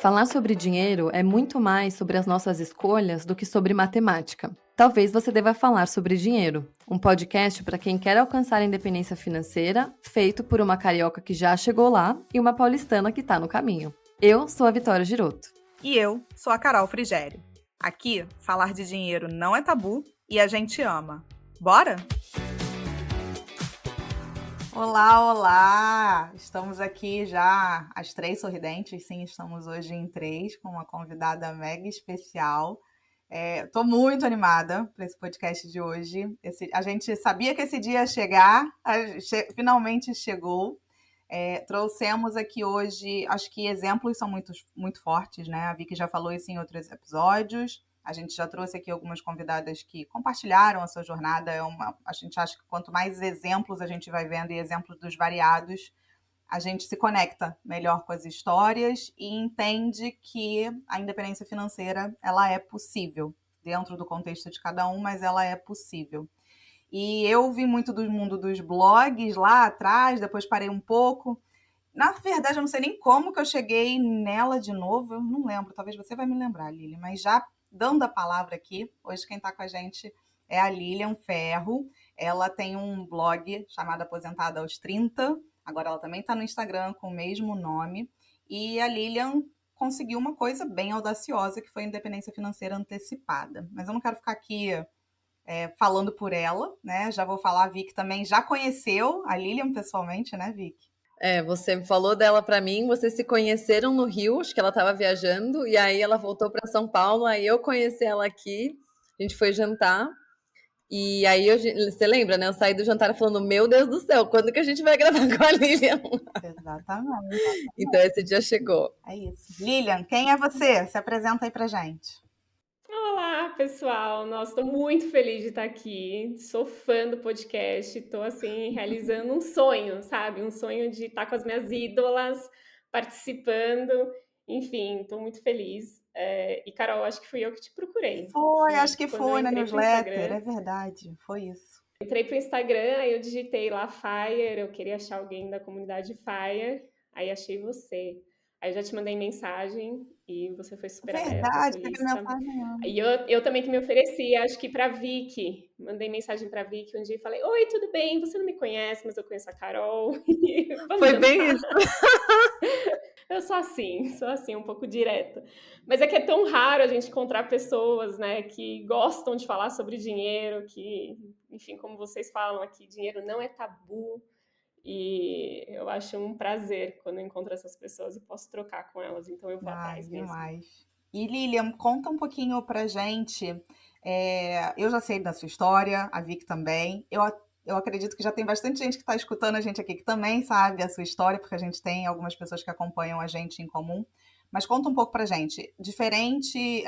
Falar sobre dinheiro é muito mais sobre as nossas escolhas do que sobre matemática. Talvez você deva falar sobre dinheiro, um podcast para quem quer alcançar a independência financeira, feito por uma carioca que já chegou lá e uma paulistana que está no caminho. Eu sou a Vitória Giroto. E eu sou a Carol Frigério. Aqui, falar de dinheiro não é tabu e a gente ama. Bora? Olá, olá! Estamos aqui já, as três sorridentes. Sim, estamos hoje em três, com uma convidada mega especial. Estou muito animada para esse podcast de hoje. A gente sabia que esse dia ia chegar, finalmente chegou. Trouxemos aqui hoje, acho que exemplos são muito fortes, né? A Vicky já falou isso em outros episódios. A gente já trouxe aqui algumas convidadas que compartilharam a sua jornada. A gente acha que quanto mais exemplos a gente vai vendo e exemplos dos variados, a gente se conecta melhor com as histórias e entende que a independência financeira ela é possível dentro do contexto de cada um, mas ela é possível. E eu vi muito do mundo dos blogs lá atrás, depois parei um pouco. Na verdade, eu não sei nem como que eu cheguei nela de novo, eu não lembro, talvez você vai me lembrar, Lili, mas já dando a palavra aqui, hoje quem está com a gente é a Lilian Ferro. Ela tem um blog chamado Aposentada aos 30, agora ela também está no Instagram com o mesmo nome, e a Lilian conseguiu uma coisa bem audaciosa, que foi a independência financeira antecipada. Mas eu não quero ficar aqui falando por ela, né? Já vou falar, a Vicky também já conheceu a Lilian pessoalmente, né, Vicky? Você falou dela pra mim, vocês se conheceram no Rio, acho que ela estava viajando, e aí ela voltou para São Paulo, aí eu conheci ela aqui, a gente foi jantar, e aí você lembra, né? Eu saí do jantar falando, meu Deus do céu, quando que a gente vai gravar com a Lilian? Exatamente. Então esse dia chegou. É isso. Lilian, quem é você? Se apresenta aí pra gente. Olá, pessoal! Nossa, estou muito feliz de estar aqui. Sou fã do podcast, estou assim realizando um sonho, sabe? Um sonho de estar com as minhas ídolas, participando. Enfim, estou muito feliz. E Carol, acho que fui eu que te procurei. Acho que Quando eu foi na entrei pro newsletter, é Instagram, verdade, foi isso. entrei pro Instagram, aí eu digitei lá Fire, eu queria achar alguém da comunidade Fire, aí achei você. Aí eu já te mandei mensagem e você foi super aberta, Verdade, teve solícita. mensagem Aí eu também que me ofereci, acho que para Vicky, mandei mensagem para Vicky um dia e falei: Oi, tudo bem? Você não me conhece, mas eu conheço a Carol. Vamos Foi jantar. bem isso. Eu sou assim, um pouco direta. Mas é que é tão raro a gente encontrar pessoas, né, que gostam de falar sobre dinheiro, que, enfim, como vocês falam aqui, dinheiro não é tabu. E eu acho um prazer quando eu encontro essas pessoas e posso trocar com elas, então eu vou Ai, atrás mesmo. demais. E Lilian, conta um pouquinho pra gente. Eu já sei da sua história, a Vicky também. Eu acredito que já tem bastante gente que está escutando a gente aqui que também sabe a sua história, porque a gente tem algumas pessoas que acompanham a gente em comum. Mas conta um pouco pra gente. Diferente,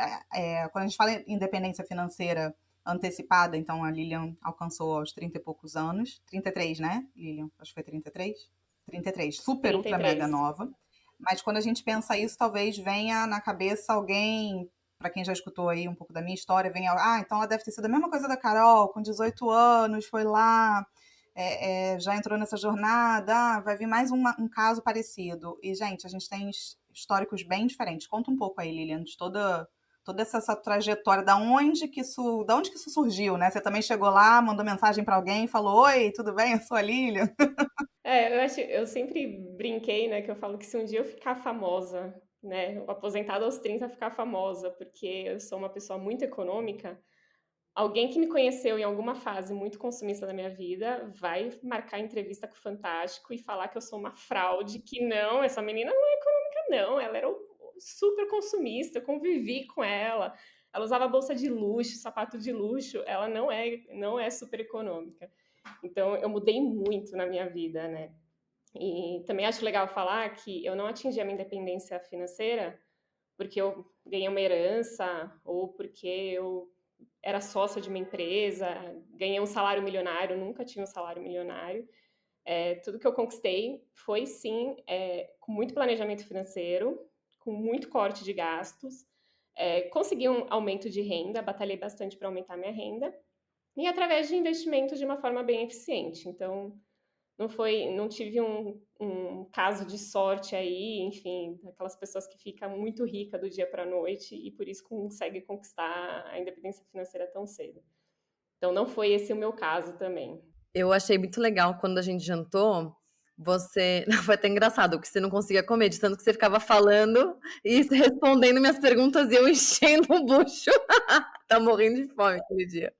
quando a gente fala em independência financeira antecipada, então a Lilian alcançou aos 30 e poucos anos. 33, né, Lilian? Acho que foi 33? 33, super, ultra, mega 33. nova. Mas quando a gente pensa isso, talvez venha na cabeça alguém, para quem já escutou aí um pouco da minha história, venha, então ela deve ter sido a mesma coisa da Carol, com 18 anos, foi lá, já entrou nessa jornada, vai vir mais um caso parecido. E, gente, a gente tem históricos bem diferentes. Conta um pouco aí, Lilian, de toda essa trajetória, da onde que isso surgiu, né? Você também chegou lá, mandou mensagem para alguém, falou: Oi, tudo bem? Eu sou a Lilian. Eu sempre brinquei, né, que eu falo que se um dia eu ficar famosa, né, aposentada aos 30 ficar famosa, porque eu sou uma pessoa muito econômica, alguém que me conheceu em alguma fase muito consumista da minha vida vai marcar entrevista com o Fantástico e falar que eu sou uma fraude, que não, essa menina não é econômica não, ela era super consumista, eu convivi com ela usava bolsa de luxo, sapato de luxo, ela não é super econômica. Então, eu mudei muito na minha vida, né? E também acho legal falar que eu não atingi a minha independência financeira porque eu ganhei uma herança ou porque eu era sócia de uma empresa, ganhei um salário milionário, nunca tive um salário milionário. Tudo que eu conquistei foi, sim, com muito planejamento financeiro, com muito corte de gastos, consegui um aumento de renda, batalhei bastante para aumentar minha renda, e através de investimentos de uma forma bem eficiente. Então, Não tive um caso de sorte aí, enfim, aquelas pessoas que ficam muito ricas do dia para a noite e por isso conseguem conquistar a independência financeira tão cedo. Então não foi esse o meu caso também. Eu achei muito legal quando a gente jantou. Você. Foi até engraçado, porque você não conseguia comer, de tanto que você ficava falando e respondendo minhas perguntas e eu enchendo o bucho. Tá morrendo de fome aquele dia.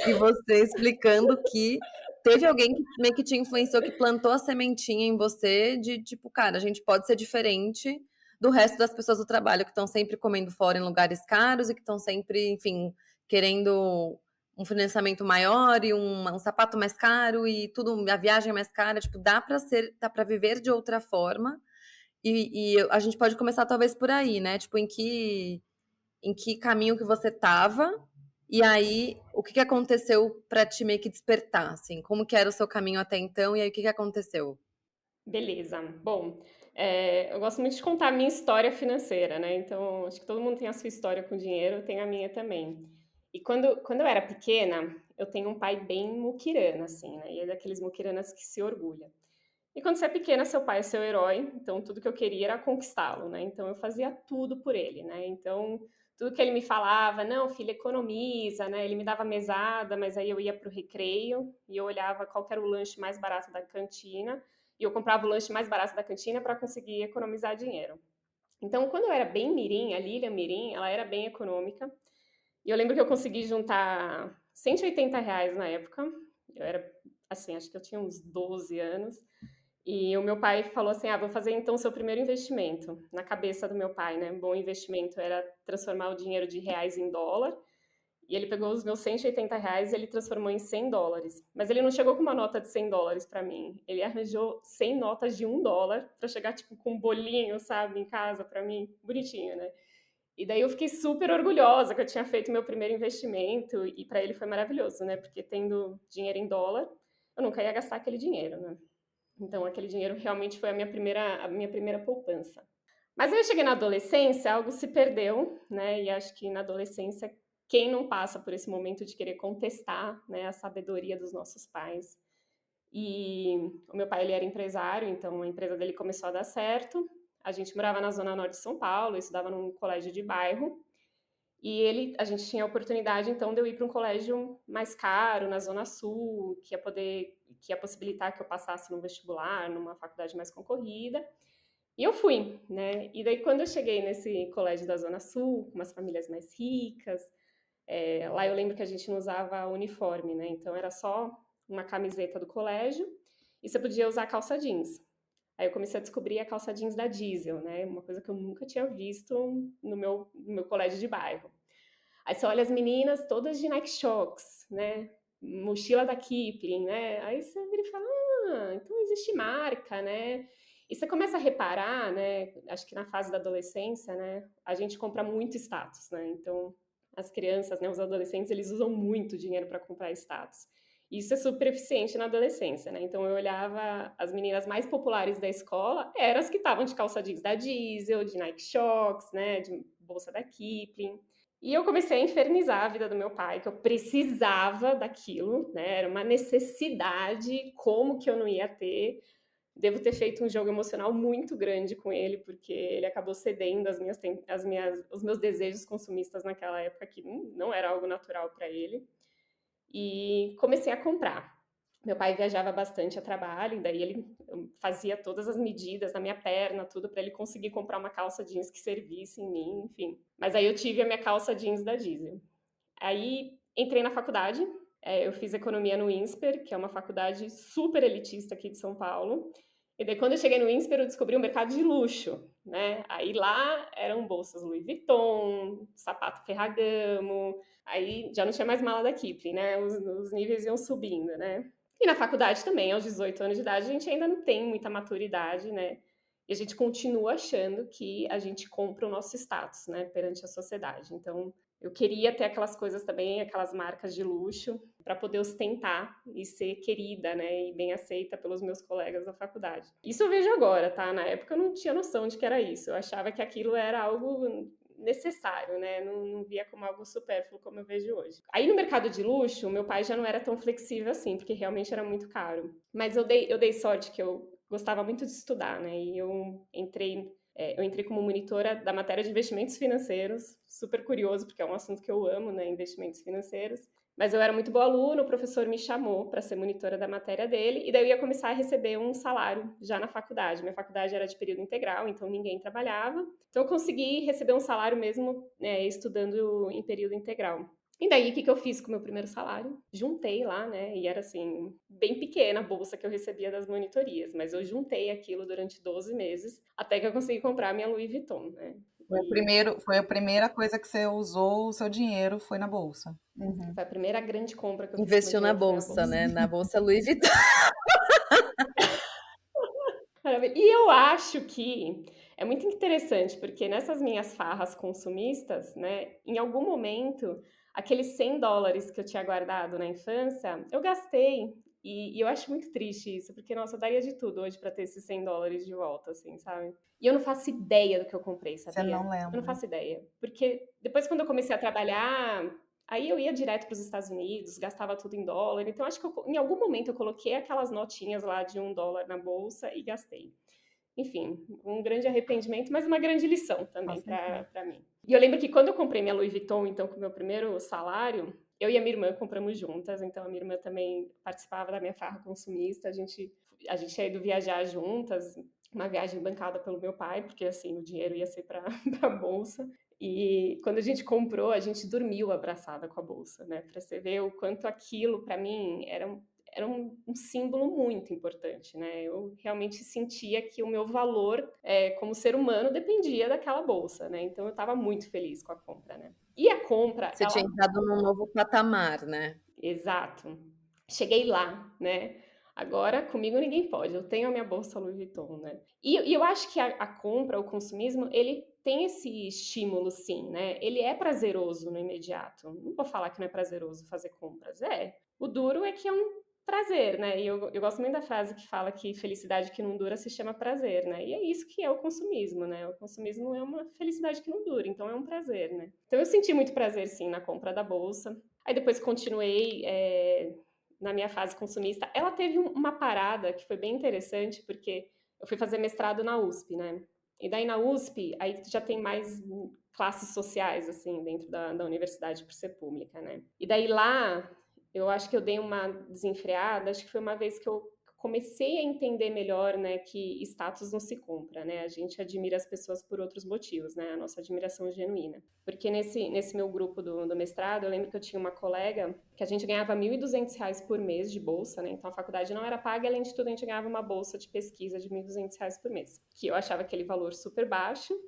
E você explicando que teve alguém que meio que te influenciou, que plantou a sementinha em você de tipo, cara, a gente pode ser diferente do resto das pessoas do trabalho que estão sempre comendo fora em lugares caros e que estão sempre, enfim, querendo um financiamento maior e um sapato mais caro e tudo, a viagem é mais cara, tipo, dá para viver de outra forma. E a gente pode começar talvez por aí, né? Tipo, em que caminho que você tava, e aí o que aconteceu para te meio que despertar, assim? Como que era o seu caminho até então, e aí o que aconteceu? Beleza. Bom, eu gosto muito de contar a minha história financeira, né? Então, acho que todo mundo tem a sua história com dinheiro, tem a minha também. E quando eu era pequena, eu tenho um pai bem muquirana, assim, né? E é daqueles muquiranas que se orgulha. E quando você é pequena, seu pai é seu herói, então tudo que eu queria era conquistá-lo, né? Então eu fazia tudo por ele, né? Então tudo que ele me falava, não, filha, economiza, né? Ele me dava mesada, mas aí eu ia para o recreio e eu olhava qual que era o lanche mais barato da cantina e eu comprava o lanche mais barato da cantina para conseguir economizar dinheiro. Então, quando eu era bem mirim, a Lília mirim, ela era bem econômica. E eu lembro que eu consegui juntar R$ 180 na época. Eu era, assim, acho que eu tinha uns 12 anos. E o meu pai falou assim: vou fazer então o seu primeiro investimento. Na cabeça do meu pai, né? Bom investimento era transformar o dinheiro de reais em dólar. E ele pegou os meus R$ 180 e ele transformou em US$ 100. Mas ele não chegou com uma nota de US$ 100 para mim. Ele arranjou 100 notas de US$ 1 para chegar, tipo, com um bolinho, sabe, em casa para mim. Bonitinho, né? E daí eu fiquei super orgulhosa que eu tinha feito meu primeiro investimento. E para ele foi maravilhoso, né? Porque tendo dinheiro em dólar, eu nunca ia gastar aquele dinheiro, né? Então, aquele dinheiro realmente foi a minha primeira poupança. Mas aí eu cheguei na adolescência, algo se perdeu, né? E acho que na adolescência, quem não passa por esse momento de querer contestar, né, a sabedoria dos nossos pais? E o meu pai, ele era empresário, então a empresa dele começou a dar certo. A gente morava na zona norte de São Paulo, estudava num colégio de bairro. E a gente tinha a oportunidade, então, de eu ir para um colégio mais caro, na Zona Sul, que ia possibilitar que eu passasse no vestibular, numa faculdade mais concorrida. E eu fui, né? E daí, quando eu cheguei nesse colégio da Zona Sul, com umas famílias mais ricas, lá eu lembro que a gente não usava uniforme, né? Então, era só uma camiseta do colégio e você podia usar calça jeans. Aí eu comecei a descobrir a calça jeans da Diesel, né? Uma coisa que eu nunca tinha visto no meu colégio de bairro. Aí você olha as meninas todas de Nike Shox, né? Mochila da Kipling, né? Aí você vira e fala, então existe marca, né? E você começa a reparar, né? Acho que na fase da adolescência, né? A gente compra muito status, né? Então, as crianças, né? Os adolescentes, eles usam muito dinheiro para comprar status. Isso é super eficiente na adolescência, né? Então, eu olhava as meninas mais populares da escola, eram as que estavam de calça jeans da Diesel, de Nike Shox, né? De bolsa da Kipling. E eu comecei a infernizar a vida do meu pai, que eu precisava daquilo, né? Era uma necessidade, como que eu não ia ter? Devo ter feito um jogo emocional muito grande com ele, porque ele acabou cedendo os meus desejos consumistas naquela época, que não era algo natural para ele. E comecei a comprar. Meu pai viajava bastante a trabalho, e daí ele fazia todas as medidas na minha perna, tudo para ele conseguir comprar uma calça jeans que servisse em mim, enfim. Mas aí eu tive a minha calça jeans da Diesel. Aí entrei na faculdade, eu fiz economia no INSPER, que é uma faculdade super elitista aqui de São Paulo. E daí quando eu cheguei no INSPER, eu descobri um mercado de luxo, né? Aí lá eram bolsas Louis Vuitton, sapato Ferragamo, aí já não tinha mais mala da Kipling, né? Os níveis iam subindo, né? E na faculdade também, aos 18 anos de idade, a gente ainda não tem muita maturidade, né? E a gente continua achando que a gente compra o nosso status, né, perante a sociedade. Então, eu queria ter aquelas coisas também, aquelas marcas de luxo, para poder ostentar e ser querida, né, e bem aceita pelos meus colegas da faculdade. Isso eu vejo agora, tá? Na época eu não tinha noção de que era isso. Eu achava que aquilo era algo necessário, né? Não via como algo supérfluo como eu vejo hoje. Aí no mercado de luxo, meu pai já não era tão flexível assim, porque realmente era muito caro. Mas eu dei sorte que eu gostava muito de estudar, né? E eu entrei como monitora da matéria de investimentos financeiros, super curioso, porque é um assunto que eu amo, né? Investimentos financeiros. Mas eu era muito boa aluna, o professor me chamou para ser monitora da matéria dele, e daí eu ia começar a receber um salário já na faculdade. Minha faculdade era de período integral, então ninguém trabalhava. Então eu consegui receber um salário mesmo, estudando em período integral. E daí, o que eu fiz com o meu primeiro salário? Juntei lá, né? E era assim, bem pequena a bolsa que eu recebia das monitorias, mas eu juntei aquilo durante 12 meses, até que eu consegui comprar a minha Louis Vuitton, né? Foi a primeira coisa que você usou o seu dinheiro, foi na bolsa. Uhum. Foi a primeira grande compra que eu fiz com o meu Investiu na dinheiro, foi na bolsa, bolsa. né? Na bolsa Louis Vuitton. Maravilha. E eu acho que é muito interessante, porque nessas minhas farras consumistas, né, em algum momento, aqueles US$ 100 que eu tinha guardado na infância, eu gastei. E eu acho muito triste isso, porque, nossa, eu daria de tudo hoje pra ter esses US$ 100 de volta, assim, sabe? E eu não faço ideia do que eu comprei, Você sabia? não Eu não lembra. faço ideia. Porque depois, quando eu comecei a trabalhar, aí eu ia direto para os Estados Unidos, gastava tudo em dólar. Então, acho que em algum momento eu coloquei aquelas notinhas lá de US$ 1 na bolsa e gastei. Enfim, um grande arrependimento, mas uma grande lição Com também certeza. para mim. E eu lembro que quando eu comprei minha Louis Vuitton, então, com o meu primeiro salário, eu e a minha irmã compramos juntas, então a minha irmã também participava da minha farra consumista, a gente tinha ido viajar juntas, uma viagem bancada pelo meu pai, porque assim, o dinheiro ia ser para a bolsa. E quando a gente comprou, a gente dormiu abraçada com a bolsa, né? Para você ver o quanto aquilo, para mim, era um símbolo muito importante, né? Eu realmente sentia que o meu valor como ser humano dependia daquela bolsa, né? Então eu estava muito feliz com a compra, né? E a compra, Você tinha ela entrado num novo patamar, né? Exato. Cheguei lá, né? Agora comigo ninguém pode. Eu tenho a minha bolsa Louis Vuitton, né? E eu acho que a compra, o consumismo, ele tem esse estímulo, sim, né? Ele é prazeroso no imediato. Não vou falar que não é prazeroso fazer compras. É. O duro é que é um prazer, né? E eu gosto muito da frase que fala que felicidade que não dura se chama prazer, né? E é isso que é o consumismo, né? O consumismo é uma felicidade que não dura, então é um prazer, né? Então eu senti muito prazer, sim, na compra da bolsa. Aí depois continuei na minha fase consumista. Ela teve uma parada que foi bem interessante, porque eu fui fazer mestrado na USP, né? E daí na USP, aí já tem mais classes sociais, assim, dentro da universidade, por ser pública, né? E daí lá, eu acho que eu dei uma desenfreada, acho que foi uma vez que eu comecei a entender melhor, né, que status não se compra, né? A gente admira as pessoas por outros motivos, né? A nossa admiração genuína. Porque nesse meu grupo do mestrado, eu lembro que eu tinha uma colega que a gente ganhava R$ 1.200 por mês de bolsa, né? Então a faculdade não era paga, e além de tudo a gente ganhava uma bolsa de pesquisa de R$ 1.200 por mês, que eu achava aquele valor super baixo.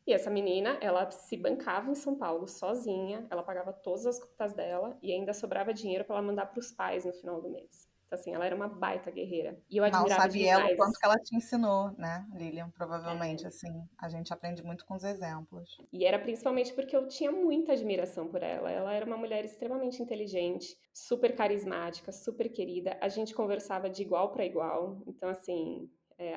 E essa menina, ela se bancava em São Paulo sozinha, ela pagava todas as contas dela e ainda sobrava dinheiro para ela mandar para os pais no final do mês. Então, assim, ela era uma baita guerreira. E eu Mal admirava sabe ela o demais. quanto que ela te ensinou, né, Lilian? Provavelmente, assim, a gente aprende muito com os exemplos. E era principalmente porque eu tinha muita admiração por ela. Ela era uma mulher extremamente inteligente, super carismática, super querida. A gente conversava de igual para igual. Então, assim,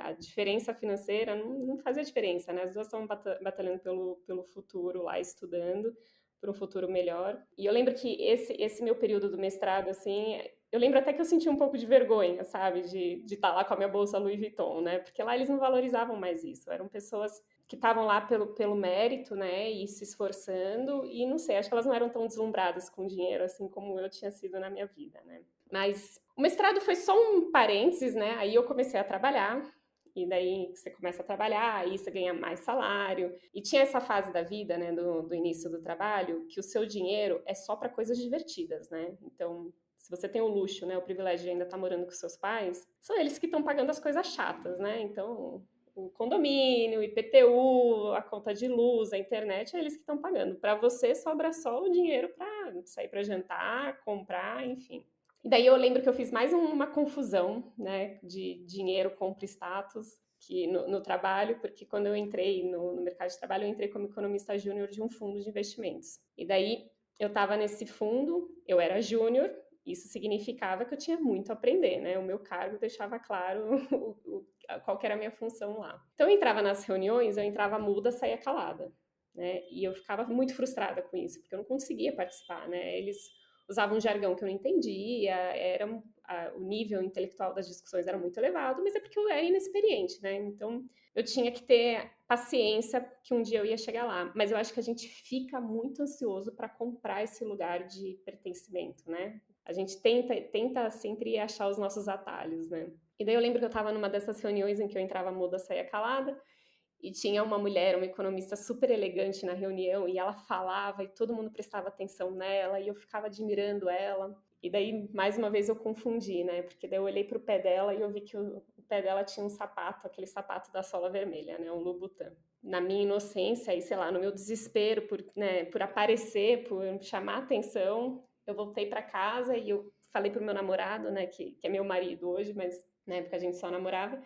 a diferença financeira não fazia diferença, né? As duas estavam batalhando pelo futuro lá, estudando por um futuro melhor. E eu lembro que esse meu período do mestrado, assim, eu lembro até que eu senti um pouco de vergonha, sabe? De estar lá com a minha bolsa Louis Vuitton, né? Porque lá eles não valorizavam mais isso. Eram pessoas que estavam lá pelo mérito, né, e se esforçando, e não sei, acho que elas não eram tão deslumbradas com dinheiro, assim como eu tinha sido na minha vida, né. Mas o mestrado foi só um parênteses, né, aí eu comecei a trabalhar, e daí você começa a trabalhar, aí você ganha mais salário, e tinha essa fase da vida, né, do início do trabalho, que o seu dinheiro é só para coisas divertidas, né, então se você tem o luxo, né, o privilégio de ainda estar morando com seus pais, são eles que estão pagando as coisas chatas, né, então o condomínio, o IPTU, a conta de luz, a internet, é eles que estão pagando. Para você sobra só o dinheiro para sair para jantar, comprar, enfim. E daí eu lembro que eu fiz mais uma confusão, né, de dinheiro, compra e status, que no trabalho, porque quando eu entrei no mercado de trabalho, eu entrei como economista júnior de um fundo de investimentos. E daí eu estava nesse fundo, eu era júnior, isso significava que eu tinha muito a aprender, né? O meu cargo deixava claro qual que era a minha função lá. Então eu entrava nas reuniões, eu entrava muda, saía calada. né? E eu ficava muito frustrada com isso, porque eu não conseguia participar, né? Eles usavam um jargão que eu não entendia, o nível intelectual das discussões era muito elevado, mas é porque eu era inexperiente, né? Então eu tinha que ter paciência que um dia eu ia chegar lá. Mas eu acho que a gente fica muito ansioso para comprar esse lugar de pertencimento, né? A gente tenta sempre achar os nossos atalhos, né? E daí eu lembro que eu estava numa dessas reuniões em que eu entrava muda, saía calada, e tinha uma mulher, uma economista super elegante na reunião, e ela falava e todo mundo prestava atenção nela, e eu ficava admirando ela. E daí, mais uma vez, eu confundi, né? Porque daí eu olhei pro pé dela e eu vi que o pé dela tinha um sapato, aquele sapato da sola vermelha, né? Um Louboutin. Na minha inocência e, sei lá, no meu desespero por aparecer, por chamar atenção, eu voltei para casa e eu falei pro meu namorado, né, que é meu marido hoje, mas na época a gente só namorava.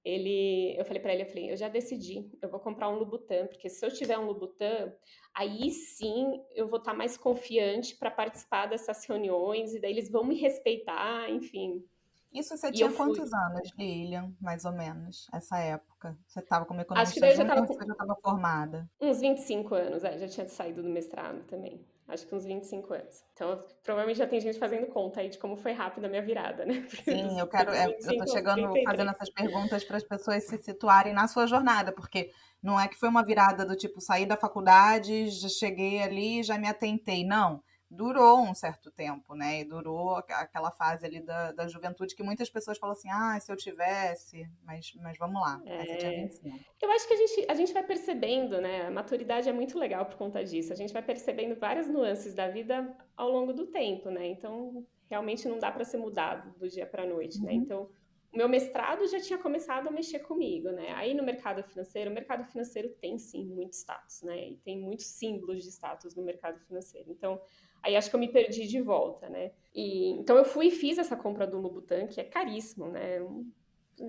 Eu falei para ele, eu já decidi, eu vou comprar um Louboutin, porque se eu tiver um Louboutin, aí sim eu vou estar mais confiante para participar dessas reuniões, e daí eles vão me respeitar, enfim. Isso você E eu tinha fui. quantos anos, Lilian, mais ou menos, essa época? Você estava como Acho que economista daí eu já estava júnior, você com já estava formada? uns 25 anos, já tinha saído do mestrado também. Acho que uns 25 anos. Então, provavelmente já tem gente fazendo conta aí de como foi rápida a minha virada, né? Porque Sim, foi dos eu tô 25 aos chegando fazendo 33. essas perguntas para as pessoas se situarem na sua jornada, porque não é que foi uma virada do tipo, saí da faculdade, já cheguei ali, já me atentei. Não, durou um certo tempo, né? E durou aquela fase ali da juventude que muitas pessoas falam assim, ah, se eu tivesse, mas vamos lá. Aí você tinha É, 25. eu acho que a gente vai percebendo, né? A maturidade é muito legal por conta disso. A gente vai percebendo várias nuances da vida ao longo do tempo, né? Então, realmente não dá para ser mudado do dia para a noite, né? Uhum. Então, o meu mestrado já tinha começado a mexer comigo, né? Aí no o mercado financeiro tem sim muito status, né? E tem muitos símbolos de status no mercado financeiro. Então, aí acho que eu me perdi de volta, né? Então eu fui e fiz essa compra do Louboutin, que é caríssimo, né?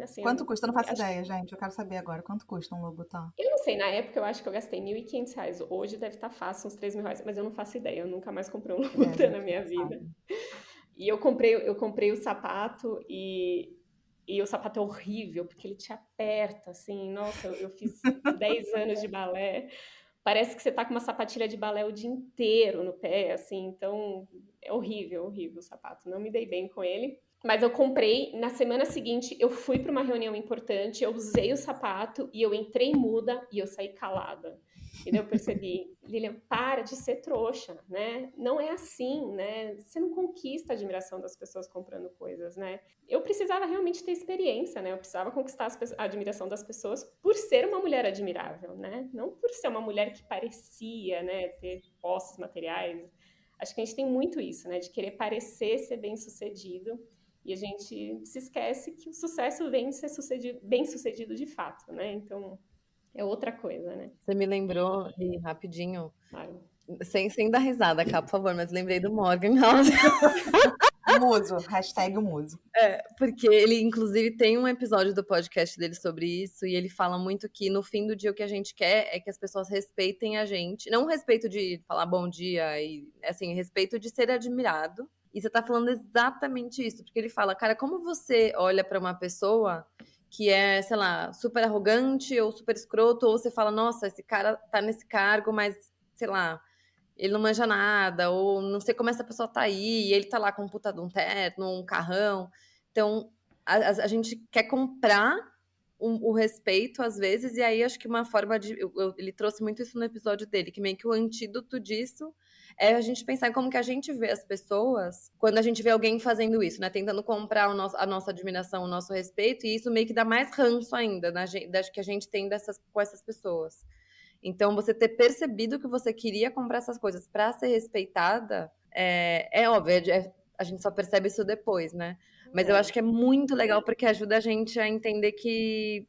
Assim, Quanto custa? Eu não faço acho ideia, gente. Eu quero saber agora. Quanto custa um Louboutin? eu não sei, na época eu acho que eu gastei R$ 1.500. Hoje deve estar fácil, uns R$ 3.000, mas eu não faço ideia, eu nunca mais comprei um É, a Louboutin na gente minha não vida. sabe. E eu comprei o sapato e o sapato é horrível, porque ele te aperta, assim, nossa, eu fiz 10 anos de balé, parece que você tá com uma sapatilha de balé o dia inteiro no pé, assim, então é horrível, horrível o sapato, não me dei bem com ele. Mas eu comprei, na semana seguinte eu fui para uma reunião importante, eu usei o sapato e eu entrei muda e eu saí calada. E daí eu percebi, Lilian, para de ser trouxa, né? Não é assim, né? Você não conquista a admiração das pessoas comprando coisas, né? Eu precisava realmente ter experiência, né? Eu precisava conquistar a admiração das pessoas por ser uma mulher admirável, né? Não por ser uma mulher que parecia, né, ter posses materiais. Acho que a gente tem muito isso, né? De querer parecer ser bem-sucedido. E a gente se esquece que o sucesso vem de ser bem-sucedido de fato, né? Então, é outra coisa, né? Você me lembrou, e rapidinho, Claro. sem dar risada, cá, por favor, mas lembrei do Morgan House. Muso, hashtag muso. Porque ele, inclusive, tem um episódio do podcast dele sobre isso, e ele fala muito que no fim do dia o que a gente quer é que as pessoas respeitem a gente. Não respeito de falar bom dia, e assim, respeito de ser admirado. E você tá falando exatamente isso, porque ele fala, cara, como você olha pra uma pessoa que é, sei lá, super arrogante ou super escroto, ou você fala, nossa, esse cara tá nesse cargo, mas, sei lá, ele não manja nada, ou não sei como essa pessoa tá aí, e ele tá lá com um puta de um terno, um carrão. Então, a gente quer comprar o respeito, às vezes, e aí acho que uma forma de. Ele trouxe muito isso no episódio dele, que meio que o antídoto disso é a gente pensar em como que a gente vê as pessoas quando a gente vê alguém fazendo isso, né? Tentando comprar a nossa admiração, o nosso respeito, e isso meio que dá mais ranço ainda que a gente tem com essas pessoas. Então, você ter percebido que você queria comprar essas coisas para ser respeitada, é óbvio, a gente só percebe isso depois, né? Mas eu acho É. que é muito legal porque ajuda a gente a entender que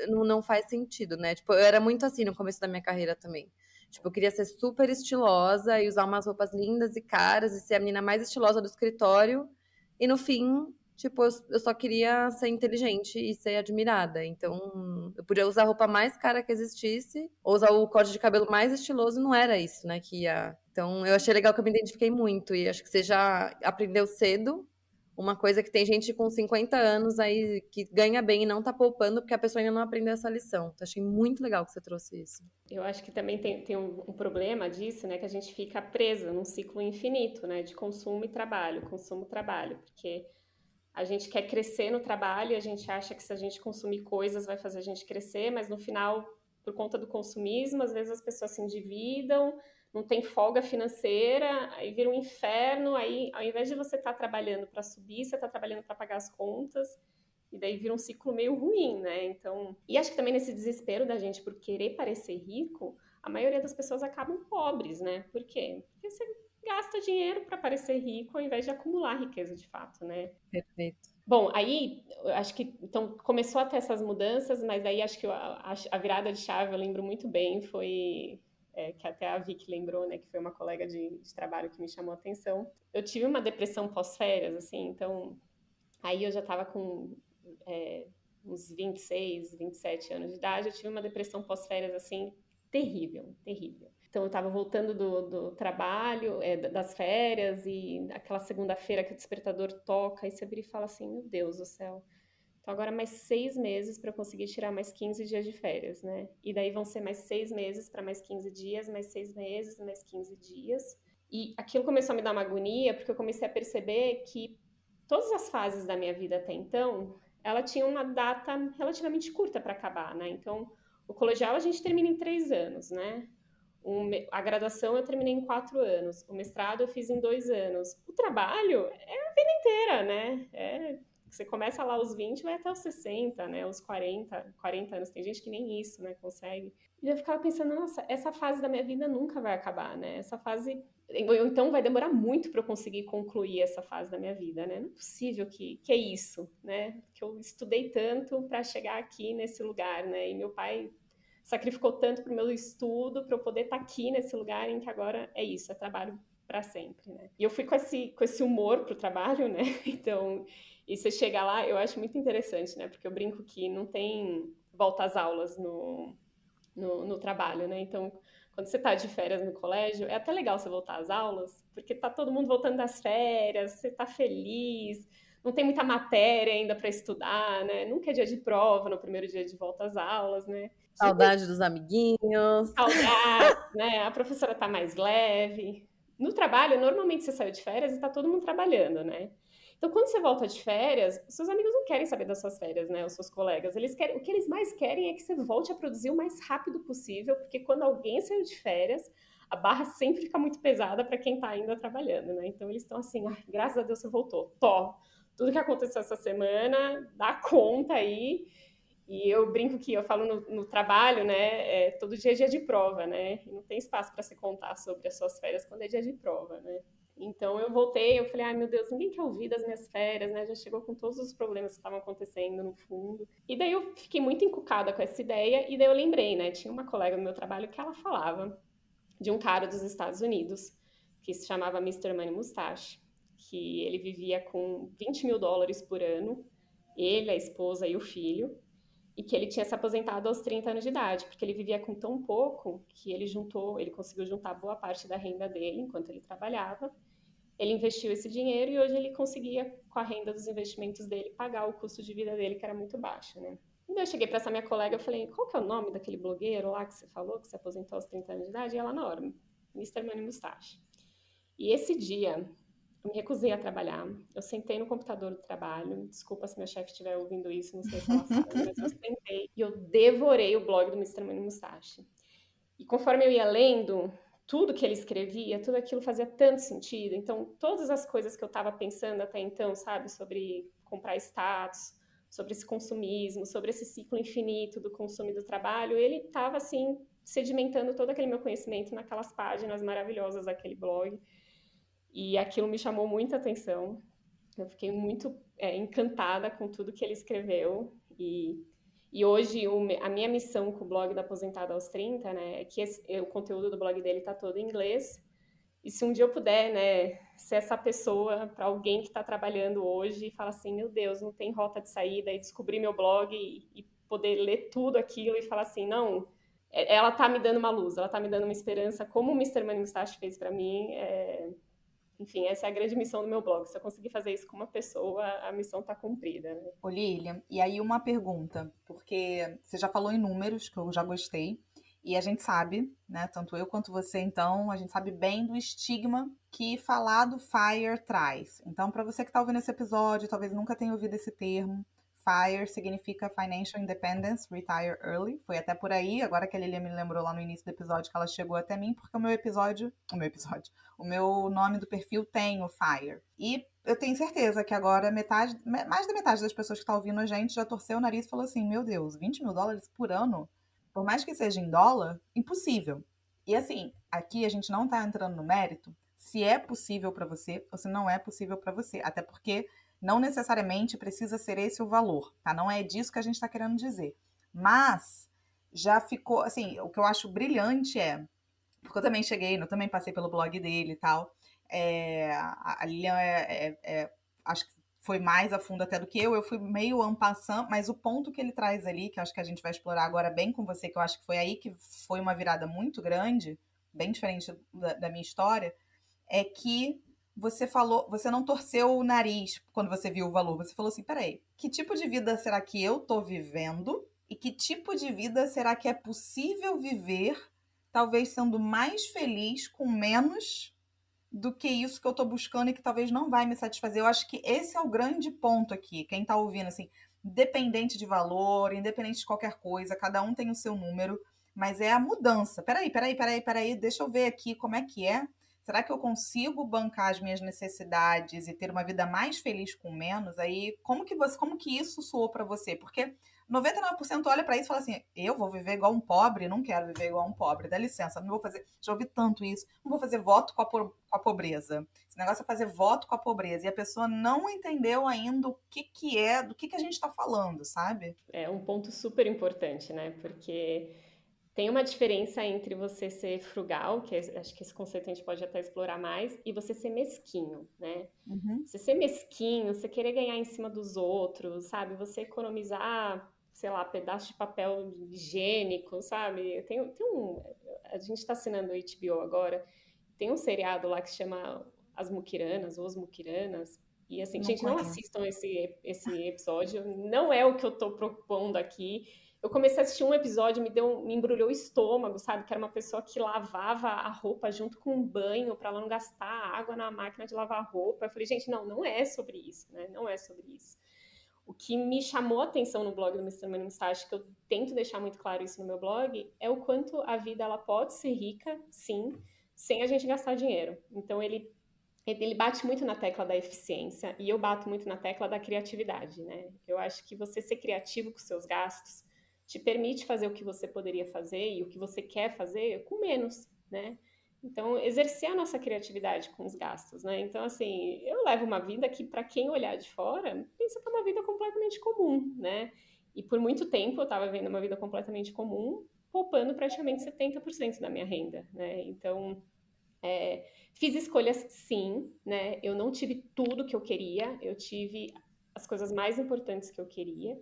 não faz sentido, né? Tipo, eu era muito assim no começo da minha carreira também. Tipo, eu queria ser super estilosa e usar umas roupas lindas e caras e ser a menina mais estilosa do escritório. E no fim, tipo, eu só queria ser inteligente e ser admirada. Então, eu podia usar a roupa mais cara que existisse, ou usar o corte de cabelo mais estiloso, não era isso, né, que ia. Então, eu achei legal que eu me identifiquei muito, e acho que você já aprendeu cedo uma coisa que tem gente com 50 anos aí que ganha bem e não tá poupando porque a pessoa ainda não aprendeu essa lição. Então, achei muito legal que você trouxe isso. Eu acho que também tem um problema disso, né? Que a gente fica presa num ciclo infinito, né? De consumo e trabalho, consumo e trabalho. Porque a gente quer crescer no trabalho e a gente acha que se a gente consumir coisas vai fazer a gente crescer, mas no final, por conta do consumismo, às vezes as pessoas se endividam, não tem folga financeira, aí vira um inferno, aí ao invés de você estar trabalhando para subir, você está trabalhando para pagar as contas, e daí vira um ciclo meio ruim, né? Então, e acho que também nesse desespero da gente por querer parecer rico, a maioria das pessoas acabam pobres, né? Por quê? Porque você gasta dinheiro para parecer rico ao invés de acumular riqueza de fato, né? Perfeito. Bom, aí eu acho que então começou a ter essas mudanças, mas aí acho que a virada de chave eu lembro muito bem, foi que até a Vicky lembrou, né, que foi uma colega de trabalho que me chamou a atenção. Eu tive uma depressão pós-férias, assim, então aí eu já estava com é, uns 26, 27 anos de idade, eu tive uma depressão pós-férias, assim, terrível, terrível. Então eu estava voltando do trabalho, das férias, e aquela segunda-feira que o despertador toca, e você vira e fala assim, meu Deus do céu, então agora mais 6 meses para eu conseguir tirar mais 15 dias de férias, né? E daí vão ser mais 6 meses para mais 15 dias, mais 6 meses, mais 15 dias. E aquilo começou a me dar uma agonia, porque eu comecei a perceber que todas as fases da minha vida até então, ela tinha uma data relativamente curta para acabar, né? Então, o colegial a gente termina em 3 anos, né? A graduação eu terminei em 4 anos, o mestrado eu fiz em 2 anos. O trabalho é a vida inteira, né? Você começa lá aos 20, vai até os 60, né? Os 40 anos. Tem gente que nem isso, né? Consegue. E eu ficava pensando, nossa, essa fase da minha vida nunca vai acabar, né? Essa fase. Ou então vai demorar muito para eu conseguir concluir essa fase da minha vida, né? Não é possível que é isso, né? Que eu estudei tanto para chegar aqui nesse lugar, né? E meu pai sacrificou tanto para o meu estudo, para eu poder estar aqui nesse lugar em que agora é isso, é trabalho para sempre, né? E eu fui com esse humor pro trabalho, né? Então, e você chega lá, eu acho muito interessante, né? Porque eu brinco que não tem volta às aulas no trabalho, né? Então, quando você tá de férias no colégio, é até legal você voltar às aulas, porque tá todo mundo voltando das férias, você tá feliz, não tem muita matéria ainda para estudar, né? Nunca é dia de prova no primeiro dia de volta às aulas, né? Saudade dos amiguinhos. Saudade, né? A professora tá mais leve. No trabalho, normalmente você saiu de férias e tá todo mundo trabalhando, né? Então, quando você volta de férias, seus amigos não querem saber das suas férias, né? Os seus colegas. Eles querem, o que eles mais querem é que você volte a produzir o mais rápido possível, porque quando alguém saiu de férias, a barra sempre fica muito pesada para quem tá ainda trabalhando, né? Então, eles estão assim, ah, graças a Deus você voltou. Tó, tudo que aconteceu essa semana, dá conta aí. E eu brinco que eu falo no trabalho, né? Todo dia é dia de prova, né? E não tem espaço para se contar sobre as suas férias quando é dia de prova, né? Então eu voltei, eu falei, ai meu Deus, ninguém quer ouvir das minhas férias, né? Já chegou com todos os problemas que estavam acontecendo no fundo. E daí eu fiquei muito encucada com essa ideia, e daí eu lembrei, né? Tinha uma colega no meu trabalho que ela falava de um cara dos Estados Unidos, que se chamava Mr. Money Mustache, que ele vivia com US$ 20 mil por ano, ele, a esposa e o filho, e que ele tinha se aposentado aos 30 anos de idade, porque ele vivia com tão pouco que ele conseguiu juntar boa parte da renda dele enquanto ele trabalhava. Ele investiu esse dinheiro e hoje ele conseguia, com a renda dos investimentos dele, pagar o custo de vida dele, que era muito baixo, né? Então eu cheguei para essa minha colega e falei, qual que é o nome daquele blogueiro lá que você falou, que se aposentou aos 30 anos de idade? E ela na hora, Mr. Money Mustache. E esse dia, eu me recusei a trabalhar. Eu sentei no computador do trabalho. Desculpa se meu chefe estiver ouvindo isso, não sei se ela sabe, mas eu sentei e eu devorei o blog do Mr. Money Mustache. E conforme eu ia lendo, tudo que ele escrevia, tudo aquilo fazia tanto sentido. Então, todas as coisas que eu estava pensando até então, sabe, sobre comprar status, sobre esse consumismo, sobre esse ciclo infinito do consumo e do trabalho, ele estava assim sedimentando todo aquele meu conhecimento naquelas páginas maravilhosas daquele blog. E aquilo me chamou muita atenção. Eu fiquei muito encantada com tudo que ele escreveu. E hoje a minha missão com o blog da Aposentada aos 30, né, é que o conteúdo do blog dele está todo em inglês. E se um dia eu puder, né, ser essa pessoa para alguém que está trabalhando hoje e fala assim, meu Deus, não tem rota de saída, e descobrir meu blog e poder ler tudo aquilo e falar assim, não, ela tá me dando uma luz, ela tá me dando uma esperança, como o Mr. Money Mustache fez para mim, enfim, essa é a grande missão do meu blog. Se eu conseguir fazer isso com uma pessoa, a missão está cumprida, né? Ô, Lilian, e aí uma pergunta, porque você já falou em números, que eu já gostei, e a gente sabe, né, tanto eu quanto você, então, a gente sabe bem do estigma que falar do FIRE traz. Então, para você que está ouvindo esse episódio, talvez nunca tenha ouvido esse termo, FIRE significa Financial Independence, Retire Early. Foi até por aí, agora que a Lilian me lembrou lá no início do episódio que ela chegou até mim, porque o meu nome do perfil tem o FIRE. E eu tenho certeza que agora mais da metade das pessoas que estão ouvindo a gente já torceu o nariz e falou assim, meu Deus, $20 mil por ano? Por mais que seja em dólar, impossível. E assim, aqui a gente não está entrando no mérito se é possível para você ou se não é possível para você. Até porque não necessariamente precisa ser esse o valor, tá? Não é disso que a gente está querendo dizer. Mas já ficou, assim, o que eu acho brilhante porque eu também eu também passei pelo blog dele e tal. A Lilian acho que foi mais a fundo até do que eu fui meio en passant, mas o ponto que ele traz ali, que eu acho que a gente vai explorar agora bem com você, que eu acho que foi aí que foi uma virada muito grande, bem diferente da minha história, é que você não torceu o nariz quando você viu o valor, você falou assim, peraí, que tipo de vida será que eu tô vivendo? E que tipo de vida será que é possível viver, talvez sendo mais feliz com menos do que isso que eu tô buscando e que talvez não vai me satisfazer? Eu acho que esse é o grande ponto aqui, quem tá ouvindo, assim, independente de valor, independente de qualquer coisa, cada um tem o seu número, mas é a mudança. Peraí, deixa eu ver aqui como é que é. Será que eu consigo bancar as minhas necessidades e ter uma vida mais feliz com menos? Aí, como que isso soou para você? Porque 99% olha para isso e fala assim: eu vou viver igual um pobre, não quero viver igual um pobre, dá licença, não vou fazer. Já ouvi tanto isso, não vou fazer voto com a pobreza. Esse negócio é fazer voto com a pobreza. E a pessoa não entendeu ainda o que é, do que a gente está falando, sabe? É um ponto super importante, né? Porque tem uma diferença entre você ser frugal, acho que esse conceito a gente pode até explorar mais, e você ser mesquinho, né? Uhum. Você ser mesquinho, você querer ganhar em cima dos outros, sabe? Você economizar, sei lá, pedaço de papel higiênico, sabe? A gente tá assinando o HBO agora, tem um seriado lá que se chama As Muquiranas, ou Os Muquiranas, e assim, Não gente, não conheço. assistam esse episódio, não é o que eu tô propondo aqui. Eu comecei a assistir um episódio, me embrulhou o estômago, sabe? Que era uma pessoa que lavava a roupa junto com um banho para ela não gastar água na máquina de lavar roupa. Eu falei, gente, não é sobre isso, né? Não é sobre isso. O que me chamou a atenção no blog do Mr. Money Mustache, que eu tento deixar muito claro isso no meu blog, é o quanto a vida ela pode ser rica, sim, sem a gente gastar dinheiro. Então ele bate muito na tecla da eficiência e eu bato muito na tecla da criatividade, né? Eu acho que você ser criativo com seus gastos te permite fazer o que você poderia fazer e o que você quer fazer com menos, né? Então, exercer a nossa criatividade com os gastos, né? Então, assim, eu levo uma vida que, para quem olhar de fora, pensa que é uma vida completamente comum, né? E por muito tempo eu estava vivendo uma vida completamente comum, poupando praticamente 70% da minha renda, né? Então, fiz escolhas sim, né? Eu não tive tudo que eu queria, eu tive as coisas mais importantes que eu queria.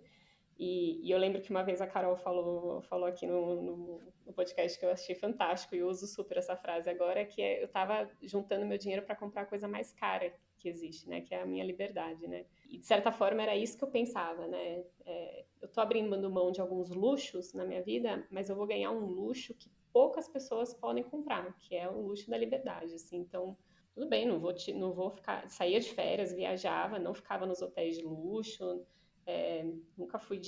E eu lembro que uma vez a Carol falou aqui no podcast que eu achei fantástico e eu uso super essa frase agora, que é eu estava juntando meu dinheiro para comprar a coisa mais cara que existe, né? Que é a minha liberdade, né? E de certa forma era isso que eu pensava, né? Eu tô abrindo mão de alguns luxos na minha vida, mas eu vou ganhar um luxo que poucas pessoas podem comprar, que é o luxo da liberdade, assim. Então, tudo bem, não vou ficar... Saía de férias, viajava, não ficava nos hotéis de luxo, nunca fui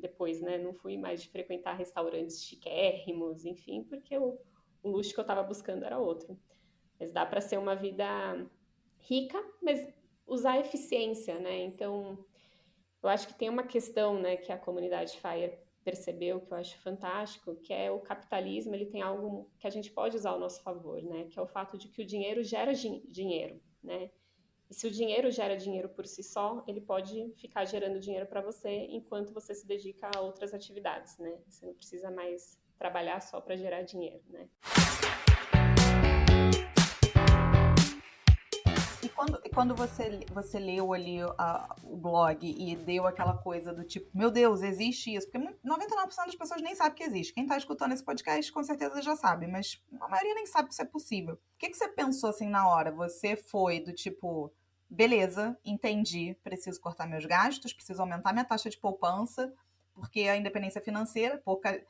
depois, né? Não fui mais de frequentar restaurantes chiquérrimos, enfim, porque o luxo que eu estava buscando era outro. Mas dá para ser uma vida rica, mas usar a eficiência, né? Então, eu acho que tem uma questão, né, que a comunidade FIRE percebeu, que eu acho fantástico, que é o capitalismo, ele tem algo que a gente pode usar ao nosso favor, né? Que é o fato de que o dinheiro gera dinheiro, né? E se o dinheiro gera dinheiro por si só, ele pode ficar gerando dinheiro para você enquanto você se dedica a outras atividades, né? Você não precisa mais trabalhar só para gerar dinheiro, né? E quando você leu ali o blog e deu aquela coisa do tipo, meu Deus, existe isso? Porque 99% das pessoas nem sabe que existe. Quem tá escutando esse podcast com certeza já sabe, mas a maioria nem sabe que isso é possível. O que você pensou assim na hora? Você foi do tipo, beleza, entendi, preciso cortar meus gastos, preciso aumentar minha taxa de poupança, porque a independência financeira, pouca.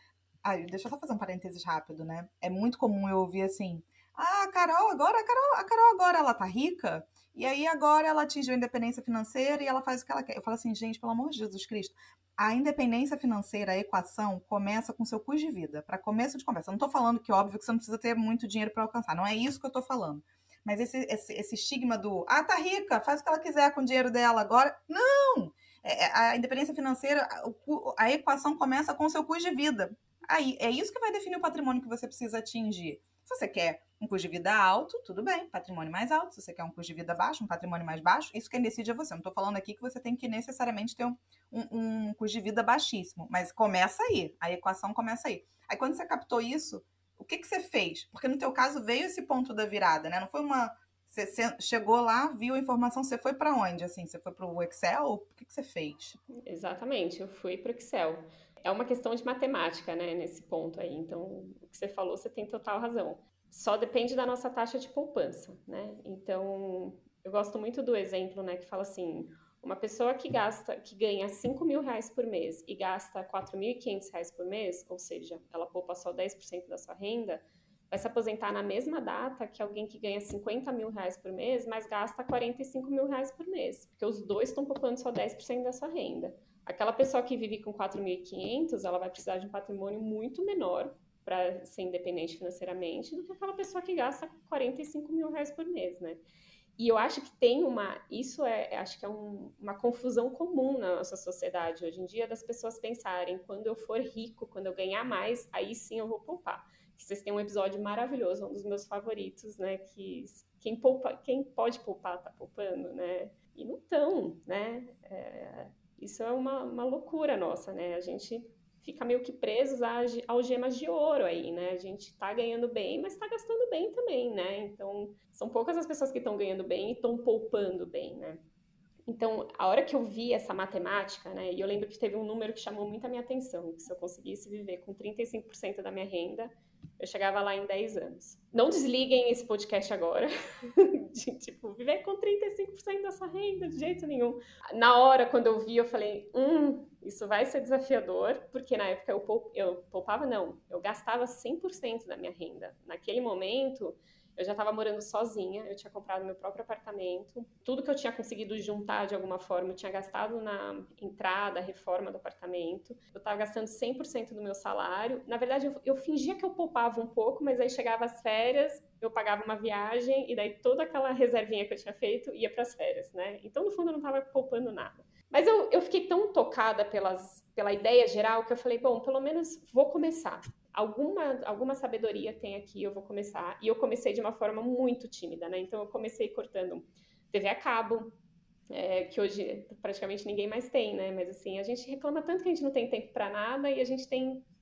Deixa eu só fazer um parênteses rápido, né? É muito comum eu ouvir assim, a Carol agora ela tá rica, e aí agora ela atingiu a independência financeira e ela faz o que ela quer. Eu falo assim, gente, pelo amor de Jesus Cristo, a independência financeira, a equação, começa com seu custo de vida. Para começo de conversa. Eu não tô falando que, óbvio, que você não precisa ter muito dinheiro para alcançar. Não é isso que eu tô falando. Mas esse estigma do, tá rica, faz o que ela quiser com o dinheiro dela agora. Não! A independência financeira, a equação começa com o seu custo de vida. Aí, é isso que vai definir o patrimônio que você precisa atingir. Se você quer um custo de vida alto, tudo bem, patrimônio mais alto. Se você quer um custo de vida baixo, um patrimônio mais baixo, isso quem decide é você. Não estou falando aqui que você tem que necessariamente ter um custo de vida baixíssimo, mas começa aí, a equação começa aí. Aí quando você captou isso, o que você fez? Porque no teu caso veio esse ponto da virada, né? Não foi uma... Você chegou lá, viu a informação, você foi para onde? Assim, você foi para o Excel ou o que você fez? Exatamente, eu fui para o Excel. É uma questão de matemática, né, nesse ponto aí. Então, o que você falou, você tem total razão. Só depende da nossa taxa de poupança, né? Então, eu gosto muito do exemplo, né, que fala assim, uma pessoa que ganha R$ 5.000 por mês e gasta R$ 4.500 por mês, ou seja, ela poupa só 10% da sua renda, vai se aposentar na mesma data que alguém que ganha R$ 50.000 por mês, mas gasta R$ 45.000 por mês, porque os dois estão poupando só 10% da sua renda. Aquela pessoa que vive com 4.500, ela vai precisar de um patrimônio muito menor para ser independente financeiramente do que aquela pessoa que gasta R$ 45.000 por mês, né? E eu acho que acho que é uma confusão comum na nossa sociedade hoje em dia, das pessoas pensarem, quando eu for rico, quando eu ganhar mais, aí sim eu vou poupar. Vocês têm um episódio maravilhoso, um dos meus favoritos, né, que quem pode poupar, tá poupando, né, e não estão, né, isso é uma loucura nossa, né, a gente fica meio que presos a algemas de ouro aí, né? A gente tá ganhando bem, mas tá gastando bem também, né? Então, são poucas as pessoas que estão ganhando bem e estão poupando bem, né? Então, a hora que eu vi essa matemática, né? E eu lembro que teve um número que chamou muito a minha atenção, que se eu conseguisse viver com 35% da minha renda, eu chegava lá em 10 anos. Não desliguem esse podcast agora, de, tipo, viver com 35% da sua renda, de jeito nenhum. Na hora, quando eu vi, eu falei, isso vai ser desafiador, porque na época eu poupava, não, eu gastava 100% da minha renda. Naquele momento, eu já estava morando sozinha, eu tinha comprado meu próprio apartamento. Tudo que eu tinha conseguido juntar de alguma forma, eu tinha gastado na entrada, reforma do apartamento. Eu estava gastando 100% do meu salário. Na verdade, eu fingia que eu poupava um pouco, mas aí chegava as férias, eu pagava uma viagem e daí toda aquela reservinha que eu tinha feito ia para as férias, né? Então, no fundo, eu não estava poupando nada. Mas eu fiquei tão tocada pela ideia geral que eu falei, bom, pelo menos vou começar. Alguma sabedoria tem aqui, eu vou começar. E eu comecei de uma forma muito tímida, né? Então eu comecei cortando TV a cabo, que hoje praticamente ninguém mais tem, né? Mas assim, a gente reclama tanto que a gente não tem tempo para nada e a gente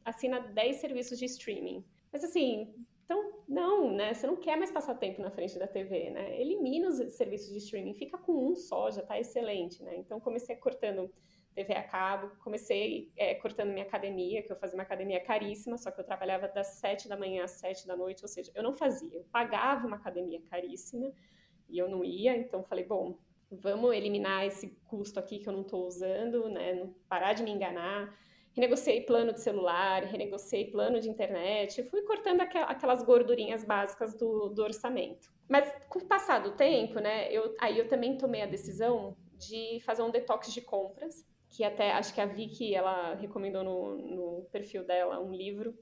assina 10 serviços de streaming. Mas assim, então, não, né? Você não quer mais passar tempo na frente da TV, né? Elimina os serviços de streaming, fica com um só, já tá excelente, né? Então comecei cortando TV a cabo, comecei cortando minha academia, que eu fazia uma academia caríssima, só que eu trabalhava das 7 da manhã às 7 da noite, ou seja, eu não fazia, eu pagava uma academia caríssima e eu não ia, então falei, bom, vamos eliminar esse custo aqui que eu não estou usando, né, não parar de me enganar. Renegociei plano de celular, renegociei plano de internet, fui cortando aquelas gordurinhas básicas do orçamento. Mas com o passar do tempo, né, aí eu também tomei a decisão de fazer um detox de compras, que até acho que a Vicky, ela recomendou no perfil dela um livro,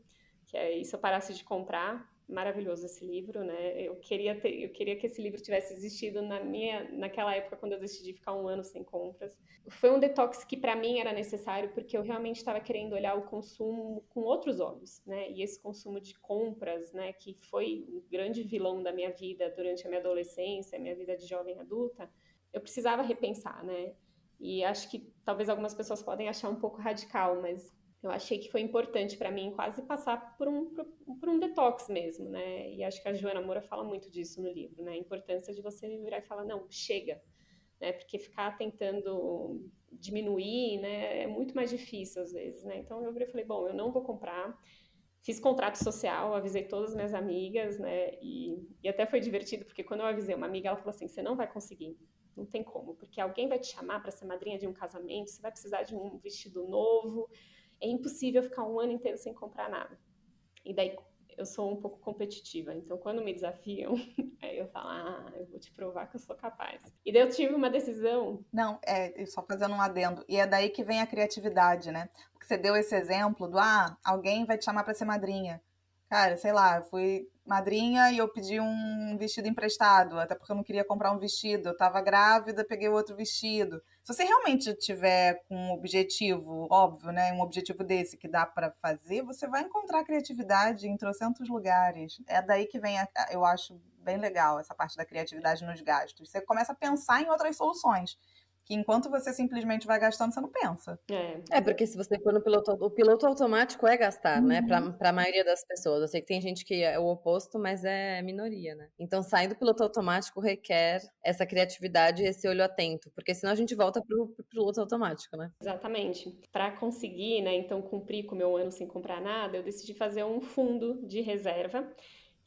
que é E Se Eu Parasse de Comprar. Maravilhoso esse livro, né? Eu queria que esse livro tivesse existido naquela época, quando eu decidi ficar um ano sem compras. Foi um detox que para mim era necessário, porque eu realmente estava querendo olhar o consumo com outros olhos, né? E esse consumo de compras, né, que foi o grande vilão da minha vida durante a minha adolescência, a minha vida de jovem adulta, eu precisava repensar, né? E acho que talvez algumas pessoas podem achar um pouco radical, mas eu achei que foi importante para mim quase passar por um detox mesmo, né? E acho que a Joana Moura fala muito disso no livro, né? A importância de você virar e falar, não, chega, né? Porque ficar tentando diminuir, né, é muito mais difícil às vezes, né? Então eu virei e falei, bom, eu não vou comprar. Fiz contrato social, avisei todas as minhas amigas, né? E até foi divertido, porque quando eu avisei uma amiga, ela falou assim: você não vai conseguir, não tem como, porque alguém vai te chamar para ser madrinha de um casamento, você vai precisar de um vestido novo, é impossível ficar um ano inteiro sem comprar nada. E daí eu sou um pouco competitiva, então quando me desafiam, aí eu falo: eu vou te provar que eu sou capaz. E daí eu tive uma decisão. Não, só fazendo um adendo. E é daí que vem a criatividade, né? Porque você deu esse exemplo do, alguém vai te chamar para ser madrinha. Cara, sei lá, eu fui madrinha e eu pedi um vestido emprestado, até porque eu não queria comprar um vestido. Eu tava grávida, peguei outro vestido. Se você realmente tiver com um objetivo, óbvio, né? Um objetivo desse que dá para fazer, você vai encontrar criatividade em trocentos lugares. É daí que vem, eu acho bem legal essa parte da criatividade nos gastos. Você começa a pensar em outras soluções que enquanto você simplesmente vai gastando, você não pensa. Porque se você for no o piloto automático é gastar, né? Uhum. Pra maioria das pessoas. Eu sei que tem gente que é o oposto, mas é minoria, né? Então, sair do piloto automático requer essa criatividade e esse olho atento, porque senão a gente volta pro piloto automático, né? Exatamente. Para conseguir, né, então cumprir com o meu ano sem comprar nada, eu decidi fazer um fundo de reserva,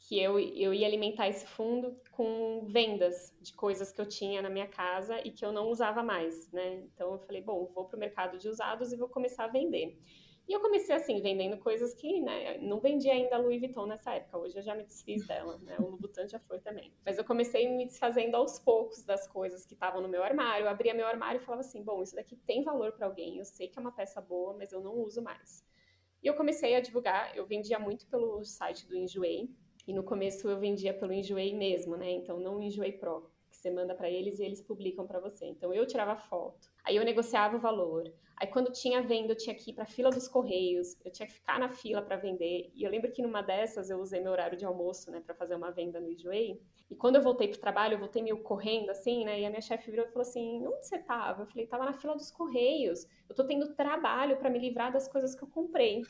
que eu ia alimentar esse fundo com vendas de coisas que eu tinha na minha casa e que eu não usava mais, né? Então eu falei, bom, vou para o mercado de usados e vou começar a vender. E eu comecei assim, vendendo coisas que, né, não vendia ainda a Louis Vuitton nessa época, hoje eu já me desfiz dela, né, o Louboutin já foi também. Mas eu comecei me desfazendo aos poucos das coisas que estavam no meu armário, eu abria meu armário e falava assim, bom, isso daqui tem valor para alguém, eu sei que é uma peça boa, mas eu não uso mais. E eu comecei a divulgar, eu vendia muito pelo site do Enjoei, e no começo eu vendia pelo Enjoei mesmo, né, então não o Enjoei Pro, que você manda para eles e eles publicam para você. Então eu tirava foto, aí eu negociava o valor. Aí quando tinha venda, eu tinha que ir para a fila dos correios, eu tinha que ficar na fila para vender. E eu lembro que numa dessas eu usei meu horário de almoço, né, para fazer uma venda no Enjoei. E quando eu voltei pro trabalho, eu voltei meio correndo assim, né? E a minha chefe virou e falou assim: "Onde você tava?" Eu falei: "Tava na fila dos correios. Eu tô tendo trabalho para me livrar das coisas que eu comprei."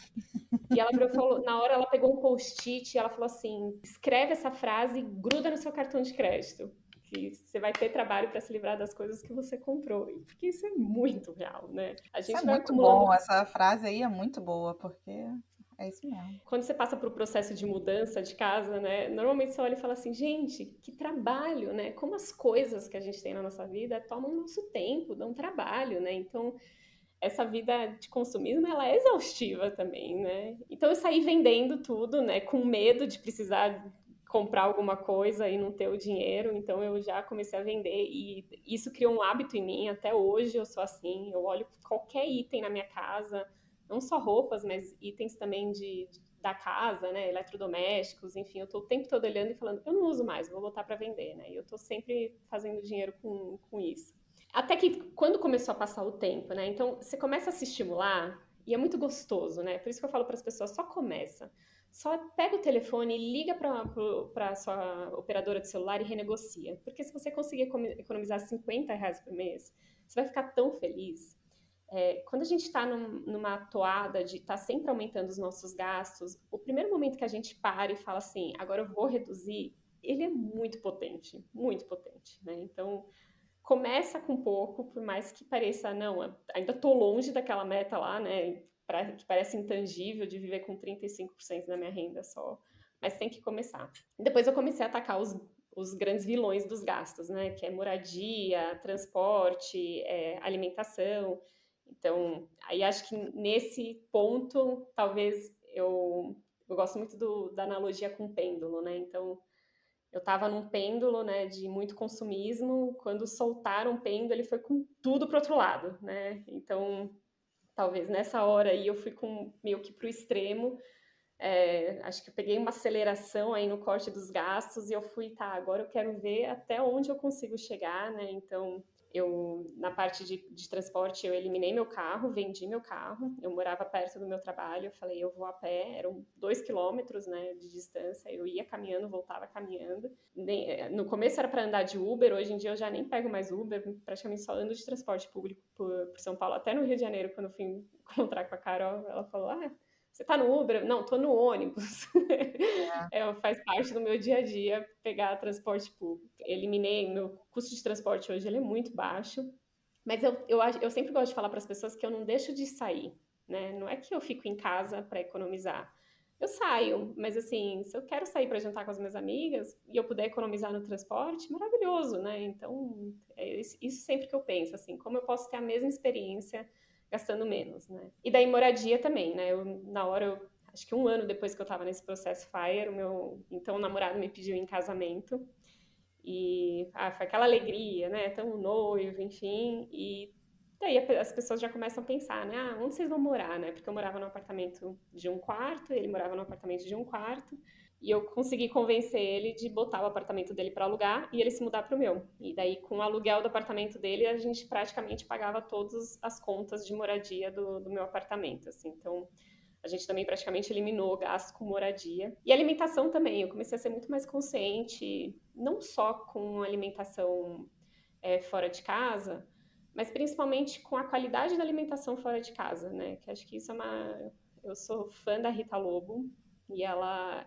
E ela virou e falou, na hora ela pegou um post-it e ela falou assim: escreve essa frase e gruda no seu cartão de crédito, que você vai ter trabalho para se livrar das coisas que você comprou. E porque isso é muito real, né? A Isso é gente vai muito acumulando. bom, essa frase aí é muito boa, porque é isso mesmo. Quando você passa por processo de mudança de casa, né? Normalmente você olha e fala assim, gente, que trabalho, né? Como as coisas que a gente tem na nossa vida tomam nosso tempo, dão trabalho, né? Então, essa vida de consumismo, ela é exaustiva também, né? Então eu saí vendendo tudo, né? Com medo de precisar comprar alguma coisa e não ter o dinheiro, então eu já comecei a vender e isso criou um hábito em mim, até hoje eu sou assim, eu olho qualquer item na minha casa, não só roupas, mas itens também da casa, né, eletrodomésticos, enfim, eu tô o tempo todo olhando e falando, eu não uso mais, vou botar para vender, né, e eu tô sempre fazendo dinheiro com isso. Até que quando começou a passar o tempo, né? Então você começa a se estimular e é muito gostoso, né? Por isso que eu falo para as pessoas, só começa. Só pega o telefone e liga para a sua operadora de celular e renegocia. Porque se você conseguir economizar R$ 50 por mês, você vai ficar tão feliz. Quando a gente está numa toada de estar sempre aumentando os nossos gastos, o primeiro momento que a gente para e fala assim, agora eu vou reduzir, ele é muito potente, né? Então, começa com pouco, por mais que pareça, não, ainda tô longe daquela meta lá, né, que parece intangível de viver com 35% da minha renda só, mas tem que começar. Depois eu comecei a atacar os grandes vilões dos gastos, né, que é moradia, transporte, alimentação. Então, aí acho que nesse ponto, talvez eu gosto muito da analogia com o pêndulo, né, então eu estava num pêndulo, né, de muito consumismo. Quando soltaram o pêndulo, ele foi com tudo pro outro lado, né? Então, talvez nessa hora aí eu fui com meio que pro extremo. Acho que eu peguei uma aceleração aí no corte dos gastos e eu fui, tá, agora eu quero ver até onde eu consigo chegar, né? Então, Na parte de transporte, eu eliminei meu carro, vendi meu carro. Eu morava perto do meu trabalho, eu falei, eu vou a pé, eram 2 quilômetros, né, de distância. Eu ia caminhando, voltava caminhando. No começo era para andar de Uber, hoje em dia eu já nem pego mais Uber, praticamente só ando de transporte público por São Paulo. Até no Rio de Janeiro, quando eu fui encontrar com a Carol, ela falou, você tá no Uber? Não, tô no ônibus. Faz parte do meu dia a dia pegar transporte público. Eliminei, meu custo de transporte hoje ele é muito baixo, mas eu sempre gosto de falar para as pessoas que eu não deixo de sair, né? Não é que eu fico em casa para economizar. Eu saio, mas assim, se eu quero sair para jantar com as minhas amigas e eu puder economizar no transporte, maravilhoso, né? Então, é isso sempre que eu penso, assim, como eu posso ter a mesma experiência gastando menos, né? E daí moradia também, né? Acho que um ano depois que eu tava nesse processo FIRE, o meu então namorado me pediu em casamento. E foi aquela alegria, né? Tão noivo, enfim. E daí as pessoas já começam a pensar, né? Onde vocês vão morar, né? Porque eu morava num apartamento de um quarto, ele morava num apartamento de um quarto. E eu consegui convencer ele de botar o apartamento dele para alugar e ele se mudar para o meu. E daí, com o aluguel do apartamento dele, a gente praticamente pagava todas as contas de moradia do meu apartamento, assim. Então, a gente também praticamente eliminou o gasto com moradia. E alimentação também, eu comecei a ser muito mais consciente, não só com alimentação fora de casa, mas principalmente com a qualidade da alimentação fora de casa, né? Que acho que isso é uma... Eu sou fã da Rita Lobo e ela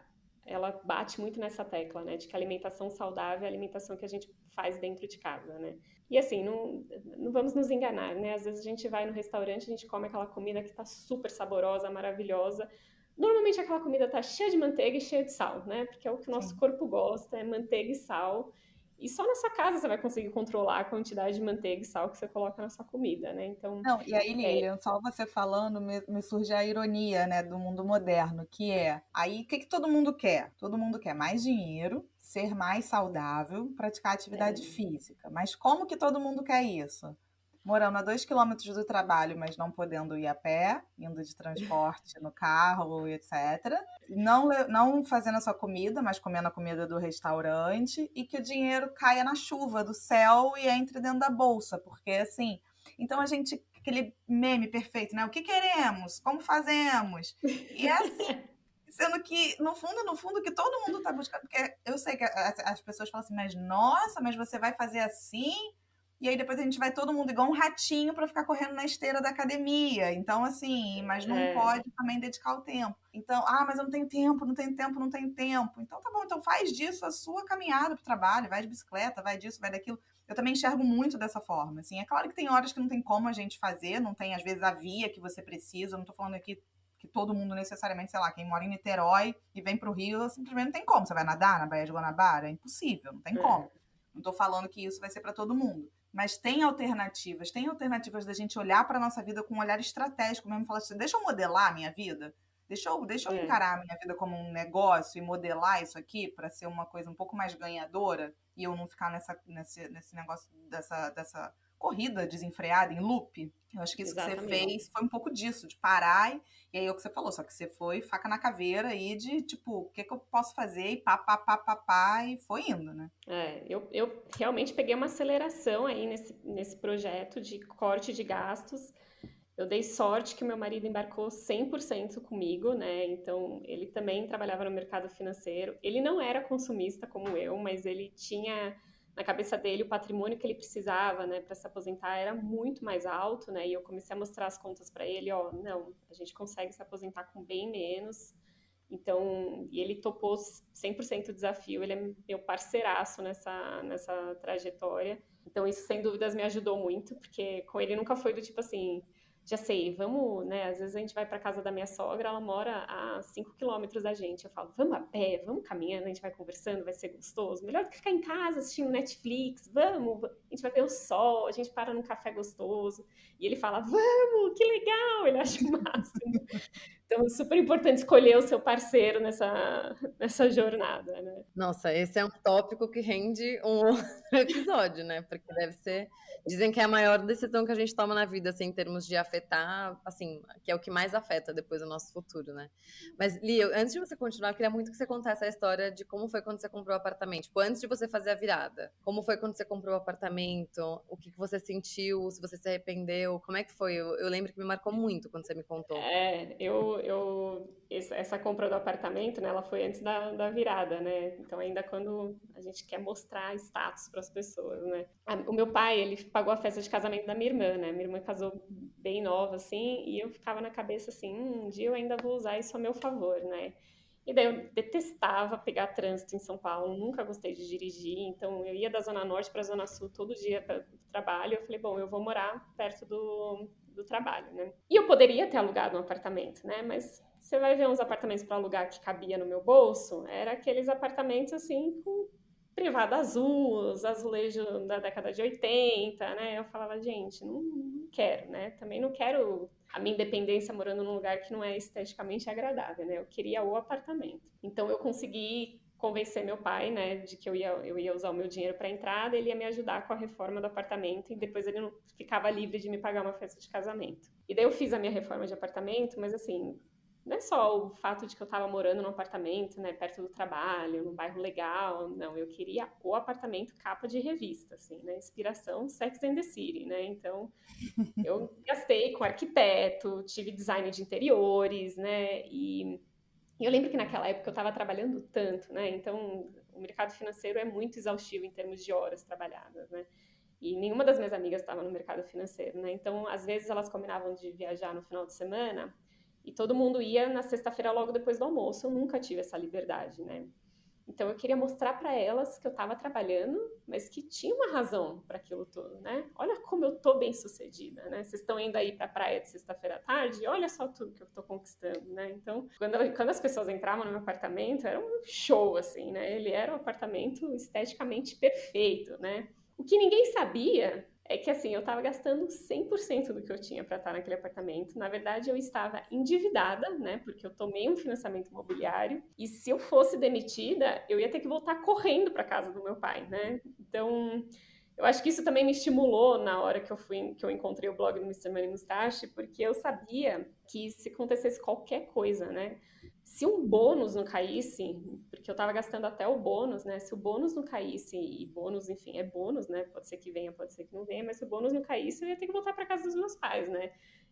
bate muito nessa tecla, né? De que a alimentação saudável é a alimentação que a gente faz dentro de casa, né? E assim, não vamos nos enganar, né? Às vezes a gente vai no restaurante, a gente come aquela comida que tá super saborosa, maravilhosa. Normalmente aquela comida tá cheia de manteiga e cheia de sal, né? Porque é o que o nosso Sim. corpo gosta, é manteiga e sal. E só na sua casa você vai conseguir controlar a quantidade de manteiga e sal que você coloca na sua comida, né? Então, Não, e aí, Lilian, só você falando, me surge a ironia, né, do mundo moderno, que é, aí, o que que todo mundo quer? Todo mundo quer mais dinheiro, ser mais saudável, praticar atividade é, física. Mas como que todo mundo quer isso? Morando a 2 quilômetros do trabalho, mas não podendo ir a pé, indo de transporte no carro, etc. Não fazendo a sua comida, mas comendo a comida do restaurante, e que o dinheiro caia na chuva do céu e entre dentro da bolsa, porque assim. Então a gente, aquele meme perfeito, né? O que queremos? Como fazemos? E é assim, sendo que, no fundo, que todo mundo está buscando, porque eu sei que as pessoas falam assim, mas nossa, mas você vai fazer assim? E aí depois a gente vai todo mundo igual um ratinho para ficar correndo na esteira da academia. Então, assim, mas não é, pode também dedicar o tempo. Então, mas eu não tenho tempo, não tenho tempo, não tenho tempo. Então tá bom, então faz disso a sua caminhada para o trabalho, vai de bicicleta, vai disso, vai daquilo. Eu também enxergo muito dessa forma, assim. É claro que tem horas que não tem como a gente fazer, não tem, às vezes, a via que você precisa. Eu não tô falando aqui que todo mundo necessariamente, sei lá, quem mora em Niterói e vem para o Rio, simplesmente não tem como. Você vai nadar na Baía de Guanabara? É impossível, não tem como. é, Não estou falando que isso vai ser para todo mundo. Mas tem alternativas da gente olhar para a nossa vida com um olhar estratégico mesmo, falar assim, deixa eu modelar a minha vida, deixa eu é, encarar a minha vida como um negócio e modelar isso aqui para ser uma coisa um pouco mais ganhadora e eu não ficar nesse negócio dessa corrida desenfreada em loop. Eu acho que isso que você exatamente. fez foi um pouco disso, de parar e aí é o que você falou, só que você foi faca na caveira e de tipo, o que que eu posso fazer e pá, e foi indo, né? Eu realmente peguei uma aceleração aí nesse projeto de corte de gastos. Eu dei sorte que o meu marido embarcou 100% comigo, né? Então, ele também trabalhava no mercado financeiro. Ele não era consumista como eu, mas ele tinha na cabeça dele o patrimônio que ele precisava, né, para se aposentar era muito mais alto, né? E eu comecei a mostrar as contas para ele, ó, não, a gente consegue se aposentar com bem menos. Então, e ele topou 100% o desafio, ele é meu parceiraço nessa trajetória. Então, isso sem dúvidas me ajudou muito, porque com ele nunca foi do tipo assim, já sei, vamos, né? Às vezes a gente vai para casa da minha sogra, ela mora a 5 quilômetros da gente. Eu falo, vamos a pé, vamos caminhando, a gente vai conversando, vai ser gostoso. Melhor do que ficar em casa assistindo Netflix, vamos, a gente vai ter o sol, a gente para num café gostoso. E ele fala, vamos, que legal, ele acha o máximo. Então, é super importante escolher o seu parceiro nessa jornada, né? Nossa, esse é um tópico que rende um outro episódio, né? Porque deve ser Dizem que é a maior decisão que a gente toma na vida, assim, em termos de afetar, assim, que é o que mais afeta depois o nosso futuro, né? Mas, Li, antes de você continuar, eu queria muito que você contasse a história de como foi quando você comprou o apartamento. Tipo, antes de você fazer a virada. Como foi quando você comprou o apartamento? O que você sentiu? Se você se arrependeu? Como é que foi? Eu lembro que me marcou muito quando você me contou. Essa compra do apartamento, né, ela foi antes da virada, né? Então, ainda quando a gente quer mostrar status para as pessoas, né? O meu pai, ele pagou a festa de casamento da minha irmã, né? Minha irmã casou bem nova, assim, e eu ficava na cabeça assim, um dia eu ainda vou usar isso a meu favor, né? E daí eu detestava pegar trânsito em São Paulo, nunca gostei de dirigir, então eu ia da Zona Norte para a Zona Sul todo dia para o trabalho. Eu falei, bom, eu vou morar perto do trabalho, né? E eu poderia ter alugado um apartamento, né? Mas você vai ver uns apartamentos para alugar que cabia no meu bolso, era aqueles apartamentos assim com privada azul, os azulejos da década de 80, né? Eu falava, gente, não quero, né? Também não quero a minha independência morando num lugar que não é esteticamente agradável, né? Eu queria o apartamento. Então eu consegui convencer meu pai, né, de que eu ia usar o meu dinheiro para entrada, ele ia me ajudar com a reforma do apartamento e depois ele não ficava livre de me pagar uma festa de casamento. E daí eu fiz a minha reforma de apartamento, mas assim, não é só o fato de que eu estava morando num apartamento, né, perto do trabalho, num bairro legal, não, eu queria o apartamento capa de revista, assim, né, inspiração Sex and the City, né, então eu gastei com arquiteto, tive design de interiores, né, e eu lembro que naquela época eu estava trabalhando tanto, né, então o mercado financeiro é muito exaustivo em termos de horas trabalhadas, né, e nenhuma das minhas amigas estava no mercado financeiro, né? Então, às vezes elas combinavam de viajar no final de semana e todo mundo ia na sexta-feira logo depois do almoço. Eu nunca tive essa liberdade, né? Então, eu queria mostrar para elas que eu estava trabalhando, mas que tinha uma razão para aquilo tudo, né? Olha como eu tô bem sucedida, né? Vocês estão indo aí para a praia de sexta-feira à tarde, olha só tudo que eu tô conquistando, né? Então, quando as pessoas entravam no meu apartamento, era um show, assim, né? Ele era um apartamento esteticamente perfeito, né? O que ninguém sabia é que, assim, eu estava gastando 100% do que eu tinha para estar naquele apartamento. Na verdade, eu estava endividada, né? Porque eu tomei um financiamento imobiliário. E se eu fosse demitida, eu ia ter que voltar correndo para casa do meu pai, né? Então, eu acho que isso também me estimulou na hora que eu encontrei o blog do Mister Money Mustache, porque eu sabia que se acontecesse qualquer coisa, né? Se um bônus não caísse, porque eu estava gastando até o bônus, né? Se o bônus não caísse, e bônus, enfim, é bônus, né? Pode ser que venha, pode ser que não venha, mas se o bônus não caísse, eu ia ter que voltar para casa dos meus pais, né?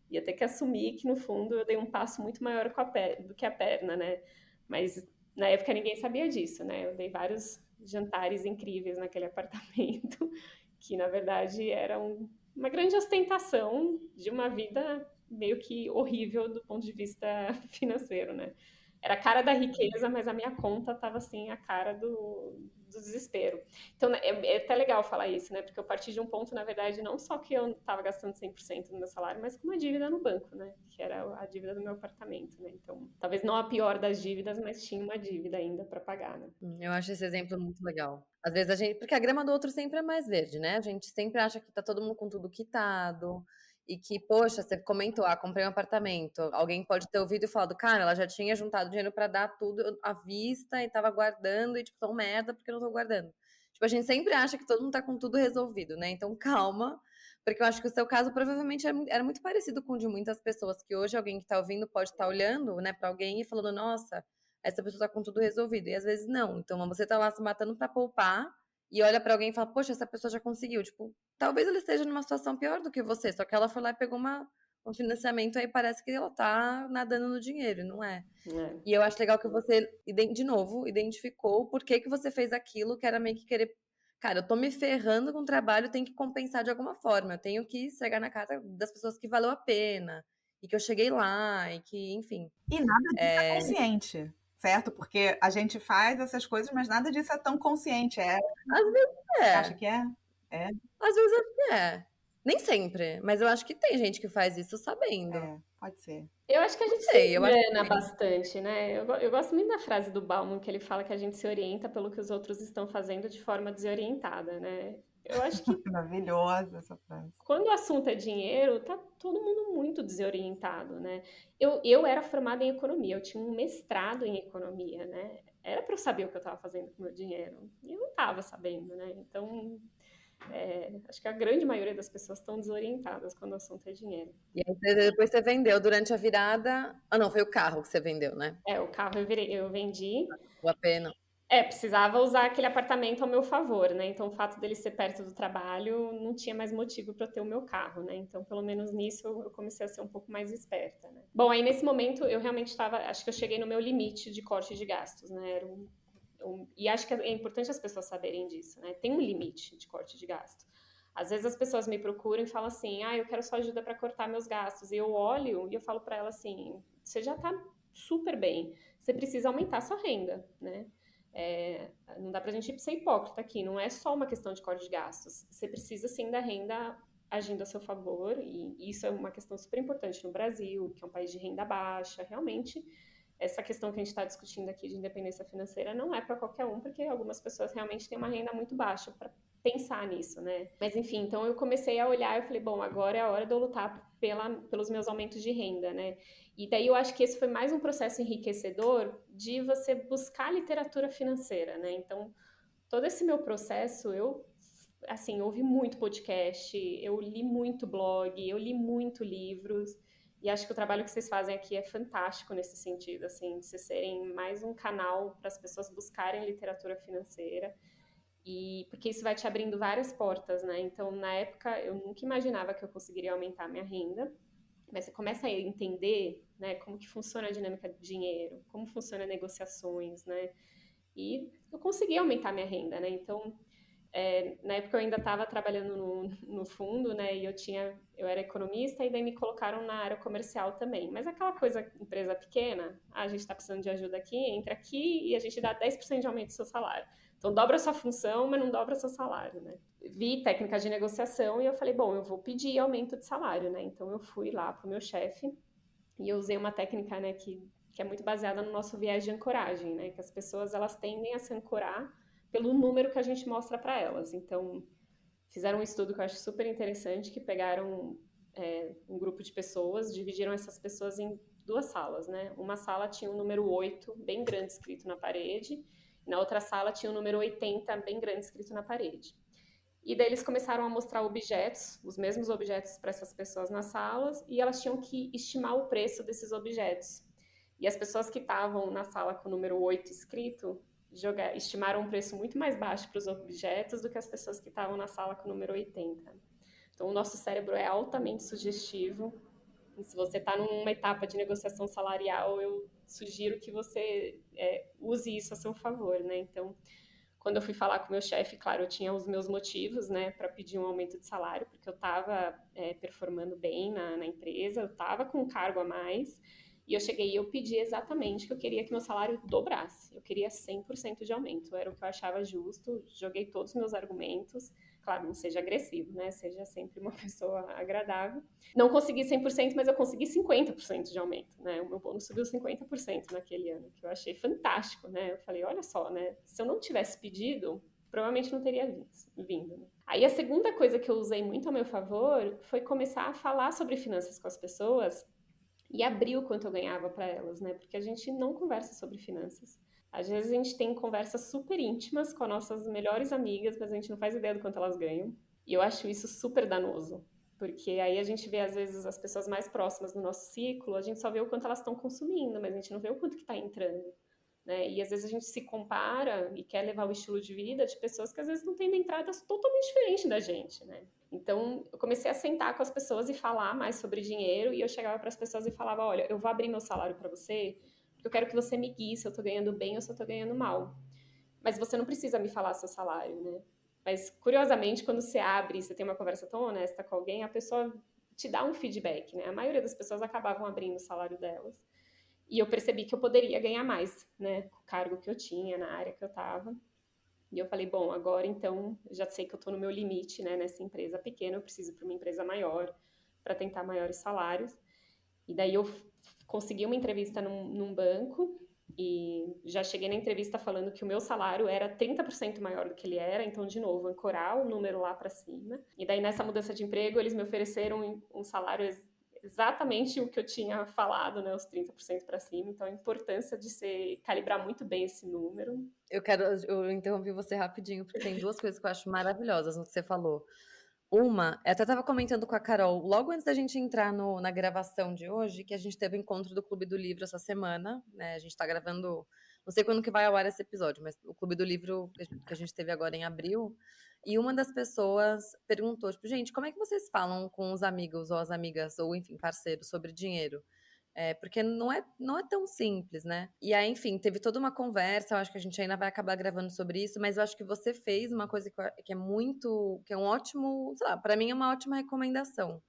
Ia ter que assumir que, no fundo, eu dei um passo muito maior do que a perna, né? Mas na época ninguém sabia disso, né? Eu dei vários jantares incríveis naquele apartamento, que na verdade era uma grande ostentação de uma vida meio que horrível do ponto de vista financeiro, né? Era a cara da riqueza, mas a minha conta estava assim, a cara do desespero. Então, né, é até legal falar isso, né? Porque eu parti de um ponto, na verdade, não só que eu estava gastando 100% do meu salário, mas com uma dívida no banco, né? Que era a dívida do meu apartamento, né? Então, talvez não a pior das dívidas, mas tinha uma dívida ainda para pagar, né? Eu acho esse exemplo muito legal. Às vezes a gente, porque a grama do outro sempre é mais verde, né? A gente sempre acha que tá todo mundo com tudo quitado e que, poxa, você comentou, comprei um apartamento. Alguém pode ter ouvido e falado, cara, ela já tinha juntado dinheiro pra dar tudo à vista e tava guardando e tipo, tão merda porque eu não tô guardando. Tipo, a gente sempre acha que todo mundo tá com tudo resolvido, né? Então, calma, porque eu acho que o seu caso provavelmente era muito parecido com o de muitas pessoas que hoje alguém que tá ouvindo pode estar olhando, né, pra alguém e falando, nossa, essa pessoa tá com tudo resolvido. E às vezes não. Então você tá lá se matando pra poupar e olha pra alguém e fala, poxa, essa pessoa já conseguiu. Tipo, talvez ela esteja numa situação pior do que você, só que ela foi lá e pegou um financiamento aí parece que ela tá nadando no dinheiro, não é? É. E eu acho legal que você, de novo, identificou por que que você fez aquilo, que era meio que querer. Cara, eu tô me ferrando com o trabalho, tem que compensar de alguma forma. Eu tenho que chegar na casa das pessoas que valeu a pena. E que eu cheguei lá, e que, enfim. E nada disso é consciente, certo? Porque a gente faz essas coisas, mas nada disso é tão consciente. Às vezes Você é. acha que é? É, Às vezes é. Nem sempre, mas eu acho que tem gente que faz isso sabendo. pode ser. Eu acho que a Não gente se sei, eu acho que engana tem. bastante, né? Eu gosto muito da frase do Bauman, que ele fala que a gente se orienta pelo que os outros estão fazendo de forma desorientada, né? Eu acho que Maravilhosa essa frase. quando o assunto é dinheiro, tá todo mundo muito desorientado, né? Eu era formada em economia, eu tinha um mestrado em economia, né? Era para eu saber o que eu estava fazendo com o meu dinheiro. E eu não estava sabendo, né? Então, Acho que a grande maioria das pessoas estão desorientadas quando o assunto é dinheiro. E aí depois você vendeu durante a virada. Ah, não, foi o carro que você vendeu, né? O carro eu vendi. O AP não. Precisava usar aquele apartamento ao meu favor, né? Então, o fato dele ser perto do trabalho não tinha mais motivo para eu ter o meu carro, né? Então, pelo menos nisso, eu comecei a ser um pouco mais esperta, né? Bom, aí nesse momento eu realmente estava, acho que eu cheguei no meu limite de corte de gastos, né? E acho que é importante as pessoas saberem disso, né? Tem um limite de corte de gasto. Às vezes as pessoas me procuram e falam assim: eu quero sua ajuda para cortar meus gastos. E eu olho e eu falo para ela assim: você já está super bem, você precisa aumentar sua renda, né? Não dá pra gente ser hipócrita aqui, não é só uma questão de corte de gastos. Você precisa sim da renda agindo a seu favor, e isso é uma questão super importante no Brasil, que é um país de renda baixa. Realmente, essa questão que a gente está discutindo aqui de independência financeira não é para qualquer um, porque algumas pessoas realmente têm uma renda muito baixa para pensar nisso, né? Mas enfim, então eu comecei a olhar e falei, bom, agora é a hora de eu lutar pelos meus aumentos de renda, né? E daí eu acho que esse foi mais um processo enriquecedor de você buscar literatura financeira, né? Então, todo esse meu processo, assim, ouvi muito podcast, eu li muito blog, eu li muito livros, e acho que o trabalho que vocês fazem aqui é fantástico nesse sentido, assim, de vocês serem mais um canal para as pessoas buscarem literatura financeira, e porque isso vai te abrindo várias portas, né? Então, na época, eu nunca imaginava que eu conseguiria aumentar minha renda, mas você começa a entender, né, como que funciona a dinâmica do dinheiro, como funciona negociações, né? E eu consegui aumentar minha renda, né? Então, na época eu ainda estava trabalhando no fundo, né? E eu era economista e daí me colocaram na área comercial também. Mas aquela coisa, empresa pequena, a gente está precisando de ajuda aqui, entra aqui e a gente dá 10% de aumento do seu salário. Então dobra a sua função, mas não dobra o seu salário, né? Vi técnicas de negociação e eu falei, bom, eu vou pedir aumento de salário, né? Então eu fui lá pro meu chefe e eu usei uma técnica, né, que é muito baseada no nosso viés de ancoragem, né? Que as pessoas elas tendem a se ancorar pelo número que a gente mostra para elas. Então, fizeram um estudo que eu acho super interessante, que pegaram um grupo de pessoas, dividiram essas pessoas em duas salas, né? Uma sala tinha o número 8, bem grande, escrito na parede, e na outra sala tinha o número 80, bem grande, escrito na parede. E daí eles começaram a mostrar objetos, os mesmos objetos para essas pessoas nas salas, e elas tinham que estimar o preço desses objetos. E as pessoas que estavam na sala com o número 8 escrito, estimaram um preço muito mais baixo para os objetos do que as pessoas que estavam na sala com o número 80. Então, o nosso cérebro é altamente sugestivo. E se você está numa etapa de negociação salarial, eu sugiro que você use isso a seu favor, né? Então, quando eu fui falar com o meu chefe, claro, eu tinha os meus motivos, né, para pedir um aumento de salário, porque eu estava performando bem na empresa, eu estava com um cargo a mais, e eu cheguei e eu pedi exatamente que eu queria que meu salário dobrasse, eu queria 100% de aumento, era o que eu achava justo, joguei todos os meus argumentos, claro, não seja agressivo, né, seja sempre uma pessoa agradável. Não consegui 100%, mas eu consegui 50% de aumento, né, o meu bônus subiu 50% naquele ano, que eu achei fantástico, né, eu falei, olha só, né, se eu não tivesse pedido, provavelmente não teria vindo. Né? Aí a segunda coisa que eu usei muito ao meu favor foi começar a falar sobre finanças com as pessoas e abrir o quanto eu ganhava para elas, né? Porque a gente não conversa sobre finanças. Às vezes a gente tem conversas super íntimas com as nossas melhores amigas, mas a gente não faz ideia do quanto elas ganham. E eu acho isso super danoso, porque aí a gente vê às vezes as pessoas mais próximas do nosso ciclo, a gente só vê o quanto elas estão consumindo, mas a gente não vê o quanto que está entrando. Né? E às vezes a gente se compara e quer levar o estilo de vida de pessoas que às vezes não têm entradas totalmente diferentes da gente, né? Então eu comecei a sentar com as pessoas e falar mais sobre dinheiro, e eu chegava para as pessoas e falava, olha, eu vou abrir meu salário para você, porque eu quero que você me guie se eu tô ganhando bem ou se eu tô ganhando mal. Mas você não precisa me falar seu salário, né? Mas curiosamente, quando você abre e você tem uma conversa tão honesta com alguém, a pessoa te dá um feedback, né? A maioria das pessoas acabavam abrindo o salário delas. E eu percebi que eu poderia ganhar mais, né? Com o cargo que eu tinha, na área que eu estava. E eu falei, bom, agora então, já sei que eu estou no meu limite, né? Nessa empresa pequena, eu preciso ir para uma empresa maior para tentar maiores salários. E daí eu consegui uma entrevista num banco e já cheguei na entrevista falando que o meu salário era 30% maior do que ele era, então, de novo, ancorar o número lá para cima. E daí, nessa mudança de emprego, eles me ofereceram um salário exatamente o que eu tinha falado, né, os 30% para cima, então a importância de calibrar muito bem esse número. Eu interrompi você rapidinho, porque tem duas coisas que eu acho maravilhosas no que você falou. Uma, eu até estava comentando com a Carol, logo antes da gente entrar na gravação de hoje, que a gente teve o encontro do Clube do Livro essa semana, né? A gente está gravando, não sei quando que vai ao ar esse episódio, mas o Clube do Livro que a gente teve agora em abril, e uma das pessoas perguntou, tipo, gente, como é que vocês falam com os amigos ou as amigas, ou enfim, parceiros, sobre dinheiro? Porque não é tão simples, né? E aí, enfim, teve toda uma conversa, eu acho que a gente ainda vai acabar gravando sobre isso, mas eu acho que você fez uma coisa que é um ótimo, sei lá, pra mim é uma ótima recomendação.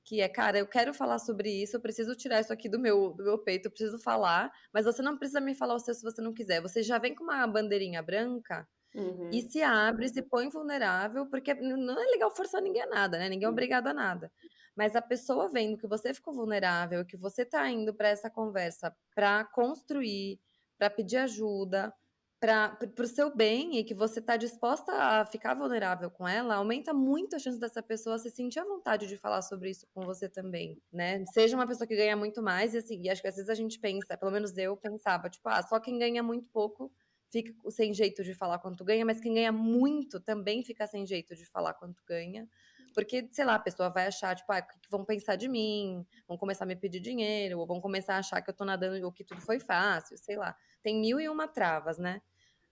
Que é, cara, eu quero falar sobre isso, eu preciso tirar isso aqui do meu peito, eu preciso falar, mas você não precisa me falar o seu se você não quiser. Você já vem com uma bandeirinha branca e Uhum. se abre, se põe vulnerável, porque não é legal forçar ninguém a nada, né? Ninguém é obrigado a nada. Mas a pessoa vendo que você ficou vulnerável, que você tá indo para essa conversa para construir, para pedir ajuda, para o seu bem e que você tá disposta a ficar vulnerável com ela, aumenta muito a chance dessa pessoa se sentir à vontade de falar sobre isso com você também, né? Seja uma pessoa que ganha muito mais, e assim, e acho que às vezes a gente pensa, pelo menos eu pensava, tipo, só quem ganha muito pouco fica sem jeito de falar quanto ganha, mas quem ganha muito também fica sem jeito de falar quanto ganha. Porque, sei lá, a pessoa vai achar, tipo, o que vão pensar de mim? Vão começar a me pedir dinheiro, ou vão começar a achar que eu tô nadando ou que tudo foi fácil, sei lá. Tem mil e uma travas, né?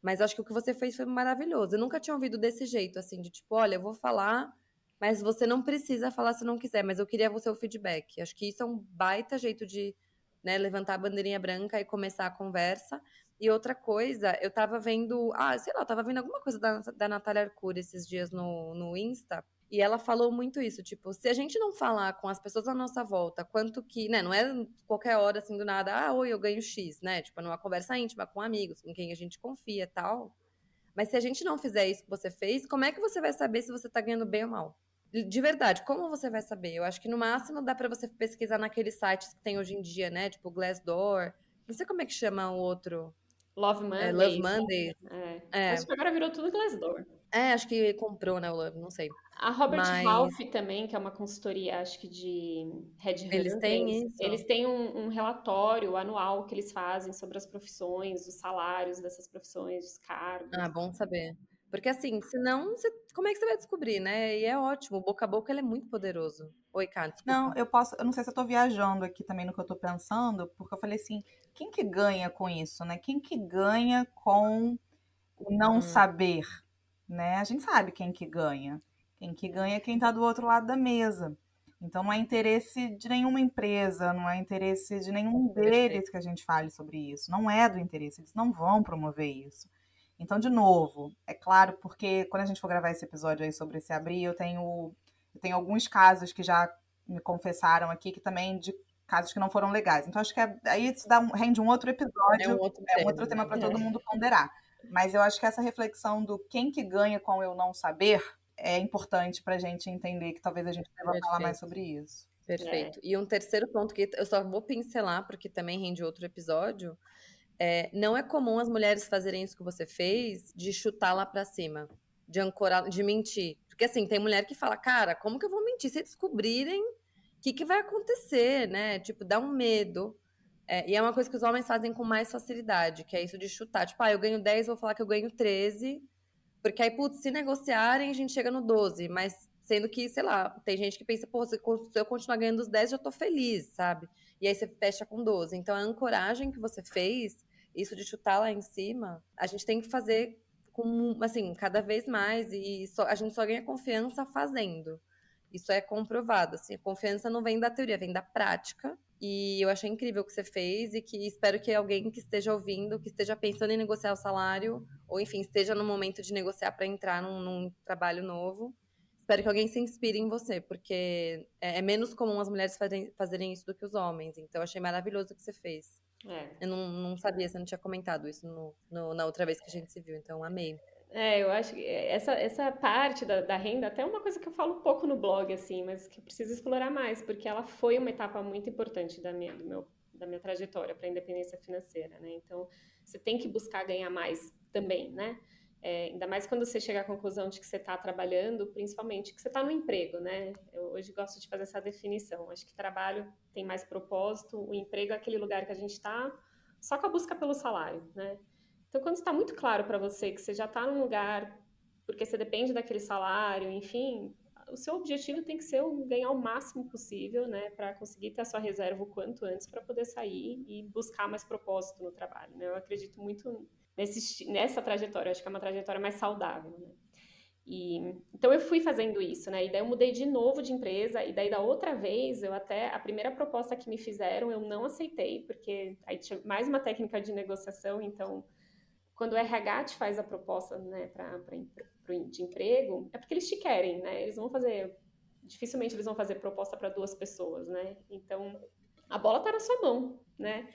Mas acho que o que você fez foi maravilhoso. Eu nunca tinha ouvido desse jeito, assim, de tipo, olha, eu vou falar, mas você não precisa falar se não quiser, mas eu queria o seu feedback. Acho que isso é um baita jeito de, né, levantar a bandeirinha branca e começar a conversa. E outra coisa, eu tava vendo, sei lá, eu tava vendo alguma coisa da Natália Arcuri esses dias no Insta, e ela falou muito isso, tipo, se a gente não falar com as pessoas à nossa volta quanto que, né, não é qualquer hora assim do nada, oi, eu ganho X, né, tipo, numa conversa íntima com amigos, com quem a gente confia e tal, mas se a gente não fizer isso que você fez, como é que você vai saber se você tá ganhando bem ou mal? De verdade, como você vai saber? Eu acho que no máximo dá pra você pesquisar naqueles sites que tem hoje em dia, né, tipo Glassdoor, não sei como é que chama o outro, Love Love Mondays, Monday. é. Acho É, que agora virou tudo Glassdoor. acho que comprou, né, o Love, não sei. A Robert Mas Half também, que é uma consultoria, acho que de eles têm headhunters, eles isso? têm um relatório anual que eles fazem sobre as profissões, os salários dessas profissões, os cargos. Bom saber. Porque assim, senão, como é que você vai descobrir, né? E é ótimo, o boca a boca ele é muito poderoso. Oi, Cá, Não, desculpa. eu não sei se eu tô viajando aqui também no que eu tô pensando, porque eu falei assim, quem que ganha com isso, né? Quem que ganha com o não Hum, saber, né? A gente sabe quem que ganha. Quem que ganha é quem está do outro lado da mesa. Então não é interesse de nenhuma empresa, não é interesse de nenhum perfeito. deles que a gente fale sobre isso. Não é do interesse, eles não vão promover isso. Então, de novo, é claro, porque quando a gente for gravar esse episódio aí sobre esse abrir, eu tenho alguns casos que já me confessaram aqui que também de casos que não foram legais. Então, acho que aí isso rende um outro É um episódio, outro um outro tema, tema né? para todo mundo ponderar. Mas eu acho que essa reflexão do quem que ganha com eu não saber é importante para a gente entender que talvez a gente deva falar mais Perfeito, sobre isso. É. perfeito. E um terceiro ponto que eu só vou pincelar, porque também rende outro episódio, não é comum as mulheres fazerem isso que você fez, de chutar lá pra cima, de ancorar, de mentir. Porque assim, tem mulher que fala, cara, como que eu vou mentir se descobrirem o que vai acontecer, né? Tipo, dá um medo. E é uma coisa que os homens fazem com mais facilidade, que é isso de chutar. Tipo, eu ganho 10, vou falar que eu ganho 13, porque aí, putz, se negociarem, a gente chega no 12, mas sendo que, sei lá, tem gente que pensa, pô, se eu continuar ganhando os 10, já tô feliz, sabe? E aí você fecha com 12. Então, a ancoragem que você fez, isso de chutar lá em cima, a gente tem que fazer com, assim, cada vez mais, e a gente só ganha confiança fazendo. Isso é comprovado, assim, a confiança não vem da teoria, vem da prática. E eu achei incrível o que você fez e que espero que alguém que esteja ouvindo, que esteja pensando em negociar o salário, ou enfim, esteja no momento de negociar para entrar num trabalho novo. Espero que alguém se inspire em você, porque é menos comum as mulheres fazerem isso do que os homens. Então, eu achei maravilhoso o que você fez. É. Eu não sabia, você não tinha comentado isso na outra vez que a gente se viu, então amei. Eu acho que essa parte da renda, até é uma coisa que eu falo um pouco no blog, assim, mas que eu preciso explorar mais, porque ela foi uma etapa muito importante da minha trajetória para a independência financeira, né? Então, você tem que buscar ganhar mais também, né? Ainda mais quando você chega à conclusão de que você está trabalhando, principalmente que você está no emprego, né? Eu hoje gosto de fazer essa definição. Acho que trabalho tem mais propósito, o emprego é aquele lugar que a gente está só com a busca pelo salário, né? Então, quando está muito claro para você que você já está num lugar porque você depende daquele salário, enfim, o seu objetivo tem que ser ganhar o máximo possível, né, para conseguir ter a sua reserva o quanto antes para poder sair e buscar mais propósito no trabalho, né? Eu acredito muito nessa trajetória, acho que é uma trajetória mais saudável, né? Então eu fui fazendo isso, né? E daí eu mudei de novo de empresa, e daí da outra vez, a primeira proposta que me fizeram, eu não aceitei, porque aí tinha mais uma técnica de negociação, então quando o RH te faz a proposta, né, de emprego, é porque eles te querem, né? Dificilmente eles vão fazer proposta para duas pessoas, né? Então a bola tá na sua mão, né?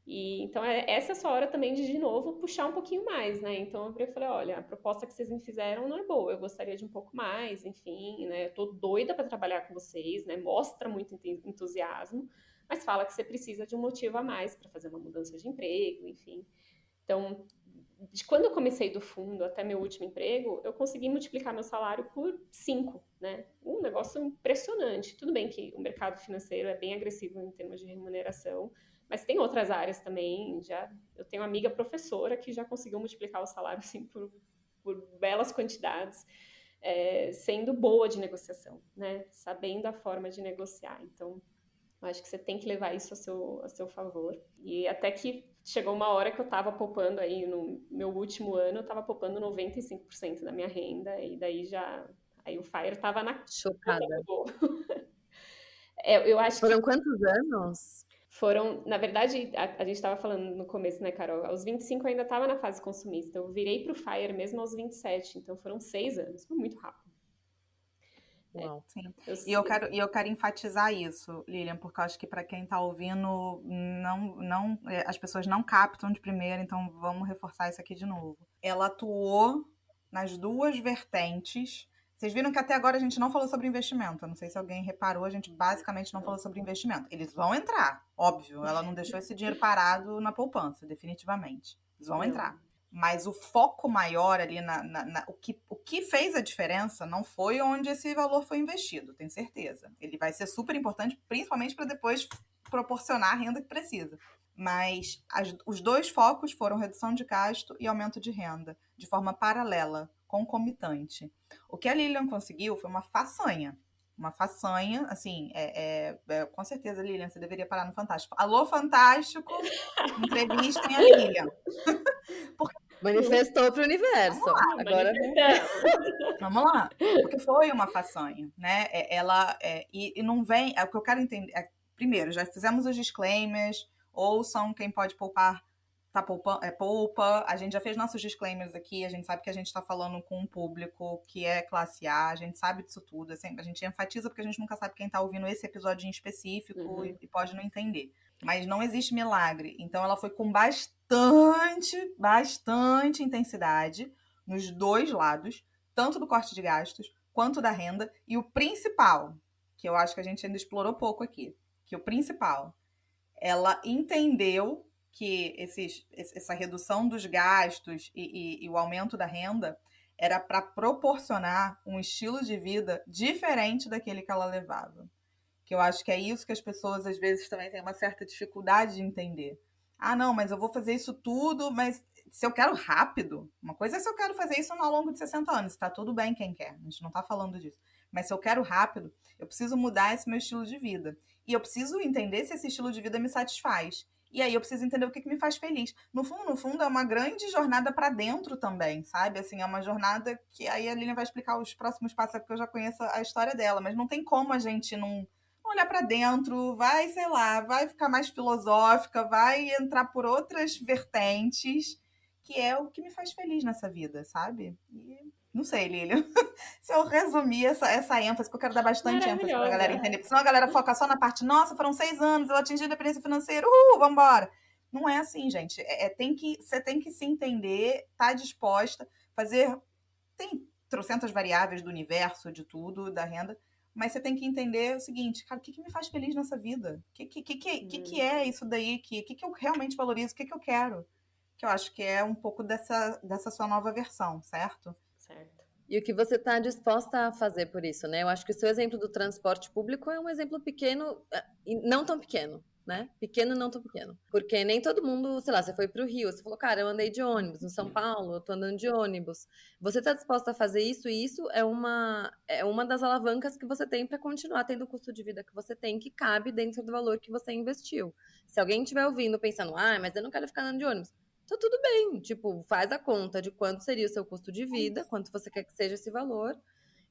Então essa é a sua hora também de novo puxar um pouquinho mais, né? Então eu falei, olha, a proposta que vocês me fizeram não é boa, eu gostaria de um pouco mais, enfim, né? Eu tô doida para trabalhar com vocês, né? Mostra muito entusiasmo, mas fala que você precisa de um motivo a mais para fazer uma mudança de emprego, enfim. Então, de quando eu comecei do fundo até meu último emprego, eu consegui multiplicar meu salário por 5, né? Um negócio impressionante. Tudo bem que o mercado financeiro é bem agressivo em termos de remuneração, mas tem outras áreas também. Eu tenho uma amiga professora que já conseguiu multiplicar o salário assim por belas quantidades, sendo boa de negociação, né? Sabendo a forma de negociar. Então, eu acho que você tem que levar isso a seu favor. E até que chegou uma hora que eu estava poupando aí, no meu último ano, eu estava poupando 95% da minha renda, e daí aí o FIRE estava na boca Chocada. do gol. Eu acho que Foram quantos anos? na verdade, a gente estava falando no começo, né, Carol? Aos 25 eu ainda estava na fase consumista. Eu virei pro FIRE mesmo aos 27, então foram 6 anos, foi muito rápido. Uau. Sim. Eu, E eu quero enfatizar isso, Lilian, porque eu acho que para quem está ouvindo, as pessoas não captam de primeira, então vamos reforçar isso aqui de novo. Ela atuou nas duas vertentes. Vocês viram que até agora a gente não falou sobre investimento. Eu não sei se alguém reparou, a gente basicamente não falou sobre investimento. Eles vão entrar, óbvio. Ela não deixou esse dinheiro parado na poupança, definitivamente. Eles vão entrar. Mas o foco maior ali o que fez a diferença não foi onde esse valor foi investido, tenho certeza. Ele vai ser super importante, principalmente para depois proporcionar a renda que precisa. Mas os dois focos foram redução de gasto e aumento de renda, de forma paralela, concomitante. O que a Lilian conseguiu foi uma façanha. Uma façanha, assim, com certeza, Lilian, você deveria parar no Fantástico. Alô, Fantástico, entrevistem a Lilian. Manifestou para o universo. Agora Vamos lá, porque foi uma façanha, né? E não vem. O que eu quero entender. Primeiro, já fizemos os disclaimers, ouçam quem pode poupar, tá poupando, poupa. A gente já fez nossos disclaimers aqui, a gente sabe que a gente está falando com um público que é classe A, a gente sabe disso tudo. Assim, a gente enfatiza porque a gente nunca sabe quem está ouvindo esse episódio em específico e pode não entender. Mas não existe milagre. Então ela foi com bastante intensidade nos dois lados, tanto do corte de gastos quanto da renda. E o principal, que eu acho que a gente ainda explorou pouco aqui, que o principal, ela entendeu que essa redução dos gastos e o aumento da renda era para proporcionar um estilo de vida diferente daquele que ela levava. Que eu acho que é isso que as pessoas às vezes também têm uma certa dificuldade de entender. Ah, não, mas eu vou fazer isso tudo, mas se eu quero rápido, uma coisa é se eu quero fazer isso ao longo de 60 anos, tá tudo bem quem quer, a gente não tá falando disso. Mas se eu quero rápido, eu preciso mudar esse meu estilo de vida. E eu preciso entender se esse estilo de vida me satisfaz. E aí eu preciso entender o que me faz feliz. No fundo, é uma grande jornada para dentro também, sabe? Assim, é uma jornada que aí a Lilian vai explicar os próximos passos, porque eu já conheço a história dela, mas não tem como a gente não olhar para dentro, vai, sei lá, vai ficar mais filosófica, vai entrar por outras vertentes, que é o que me faz feliz nessa vida, sabe? E não sei, Lilian. Se eu resumir essa ênfase, que eu quero dar bastante ênfase pra galera entender, porque senão a galera foca só na parte, nossa, foram 6 anos, eu atingi a independência financeira, vambora. Não é assim, gente. Você tem que se entender, tá disposta, fazer. Tem trocentas variáveis do universo, de tudo, da renda, mas você tem que entender o seguinte, cara, o que me faz feliz nessa vida? O que é isso daí? Que eu realmente valorizo? O que eu quero? que eu acho que é um pouco dessa sua nova versão, certo? Certo. E o que você está disposta a fazer por isso, né? Eu acho que o seu exemplo do transporte público é um exemplo pequeno, e não tão pequeno, né? Pequeno, não tão pequeno. Porque nem todo mundo, sei lá, você foi para o Rio, você falou, cara, eu andei de ônibus, no São Paulo, eu tô andando de ônibus. Você está disposta a fazer isso, e isso é uma das alavancas que você tem para continuar tendo o custo de vida que você tem, que cabe dentro do valor que você investiu. Se alguém estiver ouvindo pensando, mas eu não quero ficar andando de ônibus, então, tudo bem, tipo, faz a conta de quanto seria o seu custo de vida, quanto você quer que seja esse valor,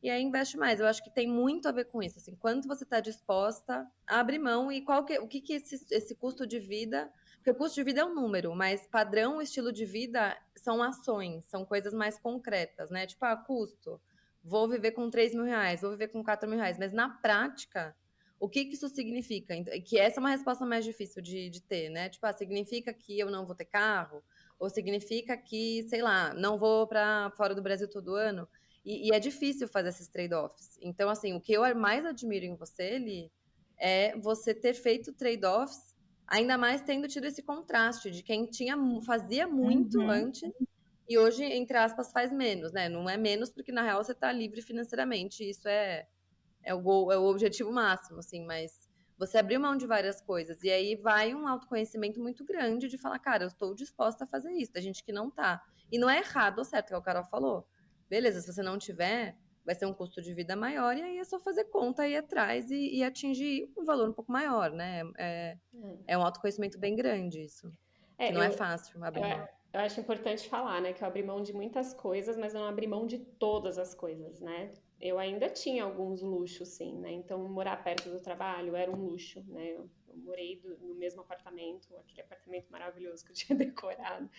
e aí investe mais. Eu acho que tem muito a ver com isso, assim, quanto você está disposta a abrir mão e o que esse custo de vida, porque o custo de vida é um número, mas padrão, estilo de vida são ações, são coisas mais concretas, né? Tipo, custo, vou viver com 3 mil reais, vou viver com 4 mil reais, mas na prática, o que isso significa? Que essa é uma resposta mais difícil de ter, né? Tipo, significa que eu não vou ter carro? Ou significa que, sei lá, não vou para fora do Brasil todo ano? E é difícil fazer esses trade-offs. Então, assim, o que eu mais admiro em você, Li, é você ter feito trade-offs, ainda mais tendo tido esse contraste de quem fazia muito Uhum. antes e hoje, entre aspas, faz menos, né? Não é menos porque, na real, você está livre financeiramente. Isso é o objetivo máximo, assim, mas você abriu mão de várias coisas. E aí vai um autoconhecimento muito grande de falar, cara, eu estou disposta a fazer isso. Tem gente que não tá. E não é errado ou certo, que o Carol falou. Beleza, se você não tiver, vai ser um custo de vida maior, e aí é só fazer conta, ir atrás e atingir um valor um pouco maior, né? É um autoconhecimento bem grande isso. Que É, não é fácil eu, abrir mão. eu acho importante falar, né, que eu abri mão de muitas coisas, mas eu não abri mão de todas as coisas, né? Eu ainda tinha alguns luxos, sim, né? Então, morar perto do trabalho era um luxo, né? Eu morei no mesmo apartamento, aquele apartamento maravilhoso que eu tinha decorado,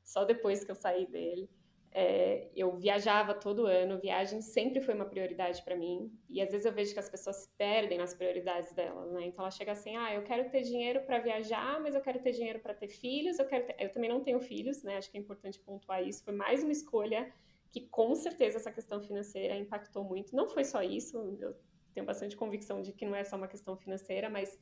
só depois que eu saí dele. Eu viajava todo ano, viagem sempre foi uma prioridade para mim, e às vezes eu vejo que as pessoas se perdem nas prioridades delas, né? Então ela chega assim, eu quero ter dinheiro para viajar, mas eu quero ter dinheiro para ter filhos, eu também não tenho filhos, né? Acho que é importante pontuar isso, foi mais uma escolha que com certeza essa questão financeira impactou muito, não foi só isso, eu tenho bastante convicção de que não é só uma questão financeira, mas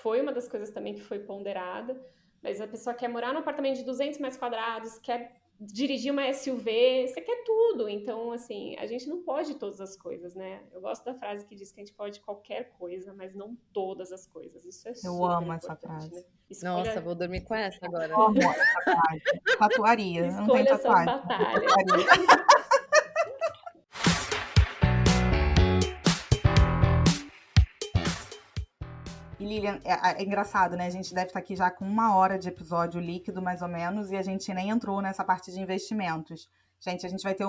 foi uma das coisas também que foi ponderada, mas a pessoa quer morar num apartamento de 200 metros quadrados, quer dirigir uma SUV, você quer tudo. Então, assim, a gente não pode todas as coisas, né? Eu gosto da frase que diz que a gente pode qualquer coisa, mas não todas as coisas. Isso é Eu super amo essa importante, né? frase. Nossa, Escolha, vou dormir com essa agora. Eu amo essa frase. Tatuaria. Eu não tenho escolha suas tatuagem. batalhas. Tatuaria. E Lilian, é engraçado, né? A gente deve estar aqui já com 1 hora de episódio líquido, mais ou menos, e a gente nem entrou nessa parte de investimentos. Gente, a gente vai ter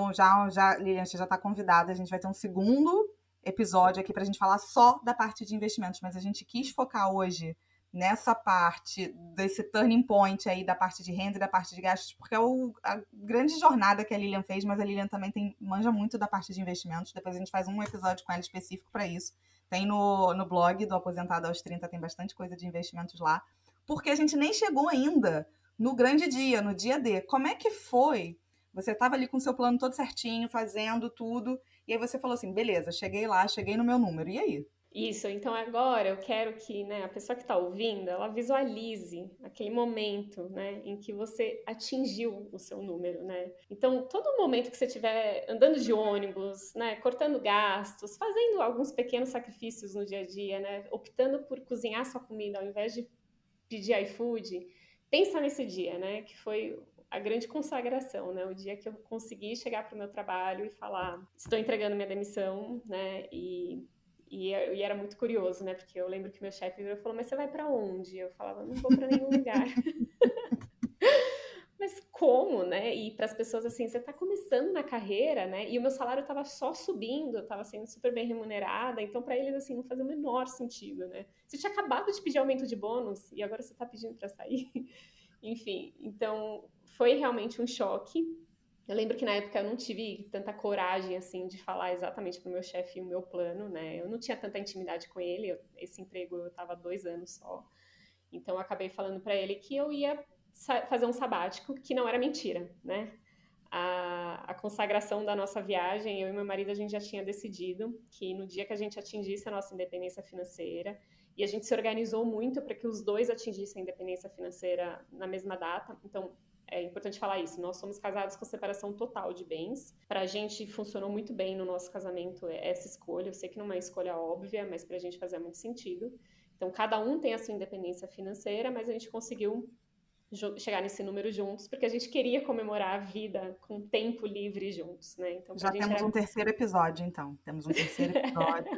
Lilian, você já está convidada, a gente vai ter um segundo episódio aqui para a gente falar só da parte de investimentos, mas a gente quis focar hoje nessa parte desse turning point aí da parte de renda e da parte de gastos, porque é a grande jornada que a Lilian fez, mas a Lilian também manja muito da parte de investimentos. Depois a gente faz um episódio com ela específico para isso. Tem no blog do Aposentado aos 30, tem bastante coisa de investimentos lá. Porque a gente nem chegou ainda no grande dia, no dia D. Como é que foi? Você estava ali com o seu plano todo certinho, fazendo tudo, e aí você falou assim, beleza, cheguei lá, cheguei no meu número. E aí? Isso, então agora eu quero que, né, a pessoa que está ouvindo, ela visualize aquele momento, né, em que você atingiu o seu número, né? Então, todo momento que você estiver andando de ônibus, né, cortando gastos, fazendo alguns pequenos sacrifícios no dia a dia, né, optando por cozinhar sua comida ao invés de pedir iFood, pensa nesse dia, né, que foi a grande consagração, né, o dia que eu consegui chegar para o meu trabalho e falar, estou entregando minha demissão, né, e era muito curioso, né? Porque eu lembro que meu chefe virou e falou, mas você vai pra onde? Eu falava, não vou pra nenhum lugar. Mas como, né? E para as pessoas assim, você tá começando na carreira, né? E o meu salário tava só subindo, eu tava sendo super bem remunerada, então para eles assim não fazia o menor sentido, né? Você tinha acabado de pedir aumento de bônus e agora você tá pedindo para sair. Enfim, então foi realmente um choque. Eu lembro que na época eu não tive tanta coragem, assim, de falar exatamente pro meu chefe o meu plano, né? Eu não tinha tanta intimidade com ele, esse emprego eu tava há 2 anos só. Então eu acabei falando para ele que eu ia fazer um sabático, que não era mentira, né? A consagração da nossa viagem, eu e meu marido, a gente já tinha decidido que no dia que a gente atingisse a nossa independência financeira, e a gente se organizou muito para que os dois atingissem a independência financeira na mesma data. Então, é importante falar isso, nós somos casados com separação total de bens. Pra gente funcionou muito bem no nosso casamento essa escolha. Eu sei que não é uma escolha óbvia, mas pra gente fazia muito sentido. Então, cada um tem a sua independência financeira, mas a gente conseguiu chegar nesse número juntos, porque a gente queria comemorar a vida com tempo livre juntos, né? Então, pra Já gente temos era... um terceiro episódio, então. Temos um terceiro episódio.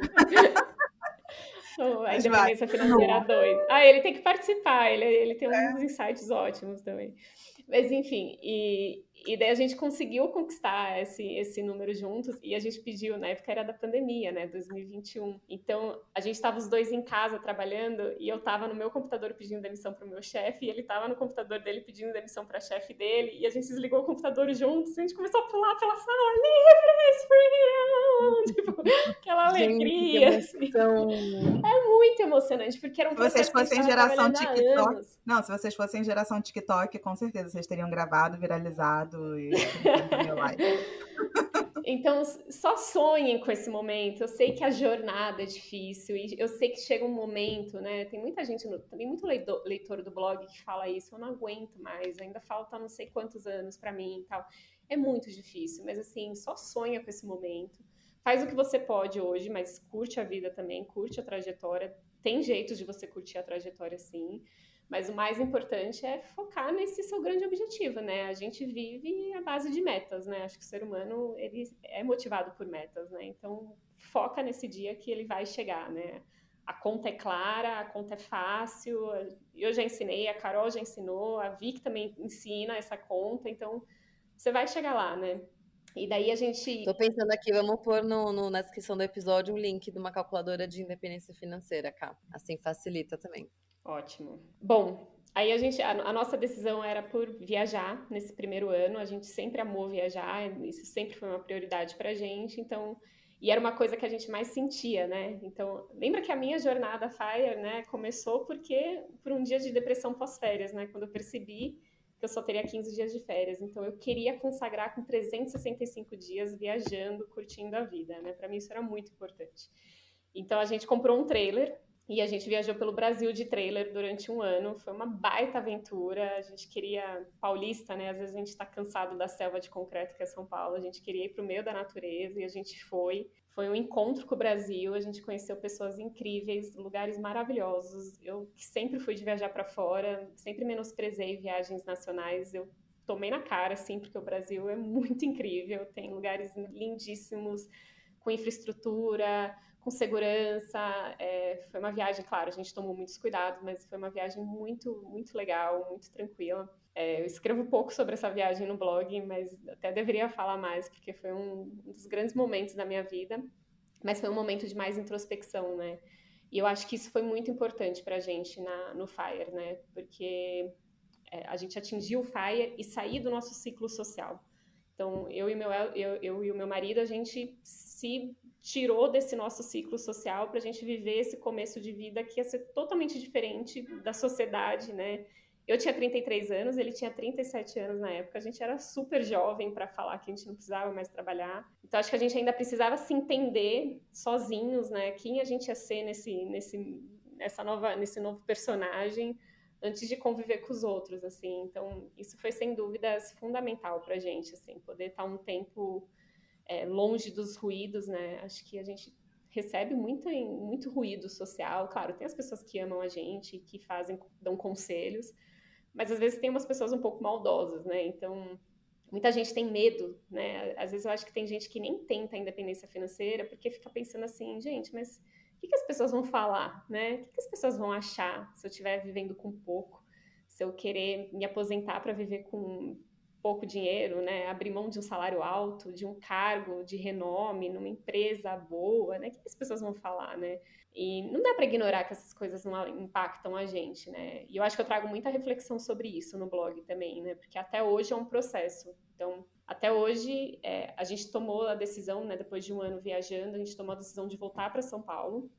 A Mas vai, independência financeira continua. 2. Ah, ele tem que participar, ele tem uns insights ótimos também. Mas enfim, e daí a gente conseguiu conquistar esse número juntos e a gente pediu, na época era da pandemia, né, 2021. Então a gente estava os dois em casa trabalhando e eu estava no meu computador pedindo demissão para o meu chefe e ele estava no computador dele pedindo demissão para a chefe dele e a gente desligou o computador juntos e a gente começou a pular pela sala, livres, freedom! Tipo, aquela Gente, que alegria, assim. emoção! Muito emocionante, porque era um Se vocês processo que a gente fossem estava geração trabalhando há TikTok. anos. Não, se vocês fossem geração TikTok, com certeza vocês teriam gravado, viralizado e 50 mil likes. Então, só sonhem com esse momento. Eu sei que a jornada é difícil e eu sei que chega um momento, né? Tem muita gente, tem muito leitor do blog que fala isso. Eu não aguento mais, ainda falta não sei quantos anos para mim e tal. É muito difícil, mas assim, só sonha com esse momento. Faz o que você pode hoje, mas curte a vida também, curte a trajetória. Tem jeitos de você curtir a trajetória, sim. Mas o mais importante é focar nesse seu grande objetivo, né? A gente vive à base de metas, né? Acho que o ser humano, ele é motivado por metas, né? Então, foca nesse dia que ele vai chegar, né? A conta é clara, a conta é fácil. Eu já ensinei, a Carol já ensinou, a Vic também ensina essa conta. Então, você vai chegar lá, né? E daí a gente... Tô pensando aqui, vamos pôr na descrição do episódio um link de uma calculadora de independência financeira, cá. Assim facilita também. Ótimo. Bom, aí a nossa decisão era por viajar nesse primeiro ano. A gente sempre amou viajar, isso sempre foi uma prioridade pra gente. Então, e era uma coisa que a gente mais sentia, né? Então, lembra que a minha jornada FIRE, né, começou por um dia de depressão pós-férias, né? Quando eu percebi que eu só teria 15 dias de férias. Então, eu queria consagrar com 365 dias viajando, curtindo a vida, né? Para mim isso era muito importante. Então, a gente comprou um trailer e a gente viajou pelo Brasil de trailer durante um ano. Foi uma baita aventura. A gente queria... Paulista, né? Às vezes a gente está cansado da selva de concreto que é São Paulo. A gente queria ir para o meio da natureza e a gente foi. Foi um encontro com o Brasil. A gente conheceu pessoas incríveis, lugares maravilhosos. Eu que sempre fui de viajar para fora, sempre menosprezei viagens nacionais. Eu tomei na cara, assim, porque o Brasil é muito incrível. Tem lugares lindíssimos, com infraestrutura, com segurança. Foi uma viagem, claro, a gente tomou muitos cuidados, mas foi uma viagem muito, muito legal, muito tranquila. Eu escrevo pouco sobre essa viagem no blog, mas até deveria falar mais, porque foi um dos grandes momentos da minha vida, mas foi um momento de mais introspecção, né? E eu acho que isso foi muito importante pra gente no FIRE, né? Porque a gente atingiu o FIRE e sair do nosso ciclo social. Então, eu e o meu marido, a gente se tirou desse nosso ciclo social para a gente viver esse começo de vida que ia ser totalmente diferente da sociedade, né? Eu tinha 33 anos, ele tinha 37 anos na época, a gente era super jovem para falar que a gente não precisava mais trabalhar. Então, acho que a gente ainda precisava se entender sozinhos, né? Quem a gente ia ser nesse novo personagem antes de conviver com os outros, assim. Então, isso foi, sem dúvidas, fundamental pra gente, assim, poder estar um tempo longe dos ruídos, né? Acho que a gente recebe muito ruído social. Claro, tem as pessoas que amam a gente, que dão conselhos, mas às vezes tem umas pessoas um pouco maldosas, né? Então, muita gente tem medo, né? Às vezes eu acho que tem gente que nem tenta a independência financeira porque fica pensando assim, gente, mas o que as pessoas vão falar, né? O que as pessoas vão achar se eu estiver vivendo com pouco? Se eu querer me aposentar para viver com pouco dinheiro, né? Abrir mão de um salário alto, de um cargo de renome numa empresa boa, né? O que as pessoas vão falar, né? E não dá para ignorar que essas coisas não impactam a gente, né? E eu acho que eu trago muita reflexão sobre isso no blog também, né? Porque até hoje é um processo. Então, até hoje, a gente tomou a decisão, né? Depois de um ano viajando, a gente tomou a decisão de voltar para São Paulo,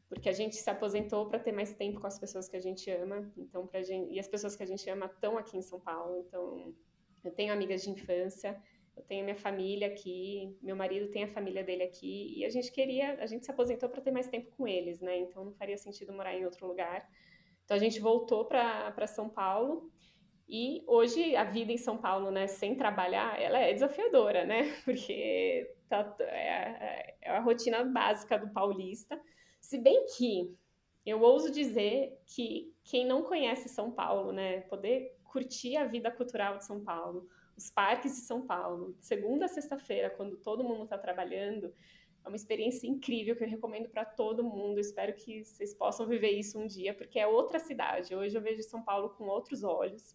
porque a gente se aposentou para ter mais tempo com as pessoas que a gente ama. Então, e as pessoas que a gente ama estão aqui em São Paulo. Então, eu tenho amigas de infância, eu tenho minha família aqui, meu marido tem a família dele aqui, e a gente se aposentou para ter mais tempo com eles, né? Então não faria sentido morar em outro lugar. Então a gente voltou para São Paulo E hoje a vida em São Paulo, né, sem trabalhar, ela é desafiadora, né? Porque é a rotina básica do paulista. Se bem que eu ouso dizer que quem não conhece São Paulo, né, poder curtir a vida cultural de São Paulo, os parques de São Paulo, de segunda a sexta-feira, quando todo mundo está trabalhando, é uma experiência incrível que eu recomendo para todo mundo. Espero que vocês possam viver isso um dia, porque é outra cidade. Hoje eu vejo São Paulo com outros olhos.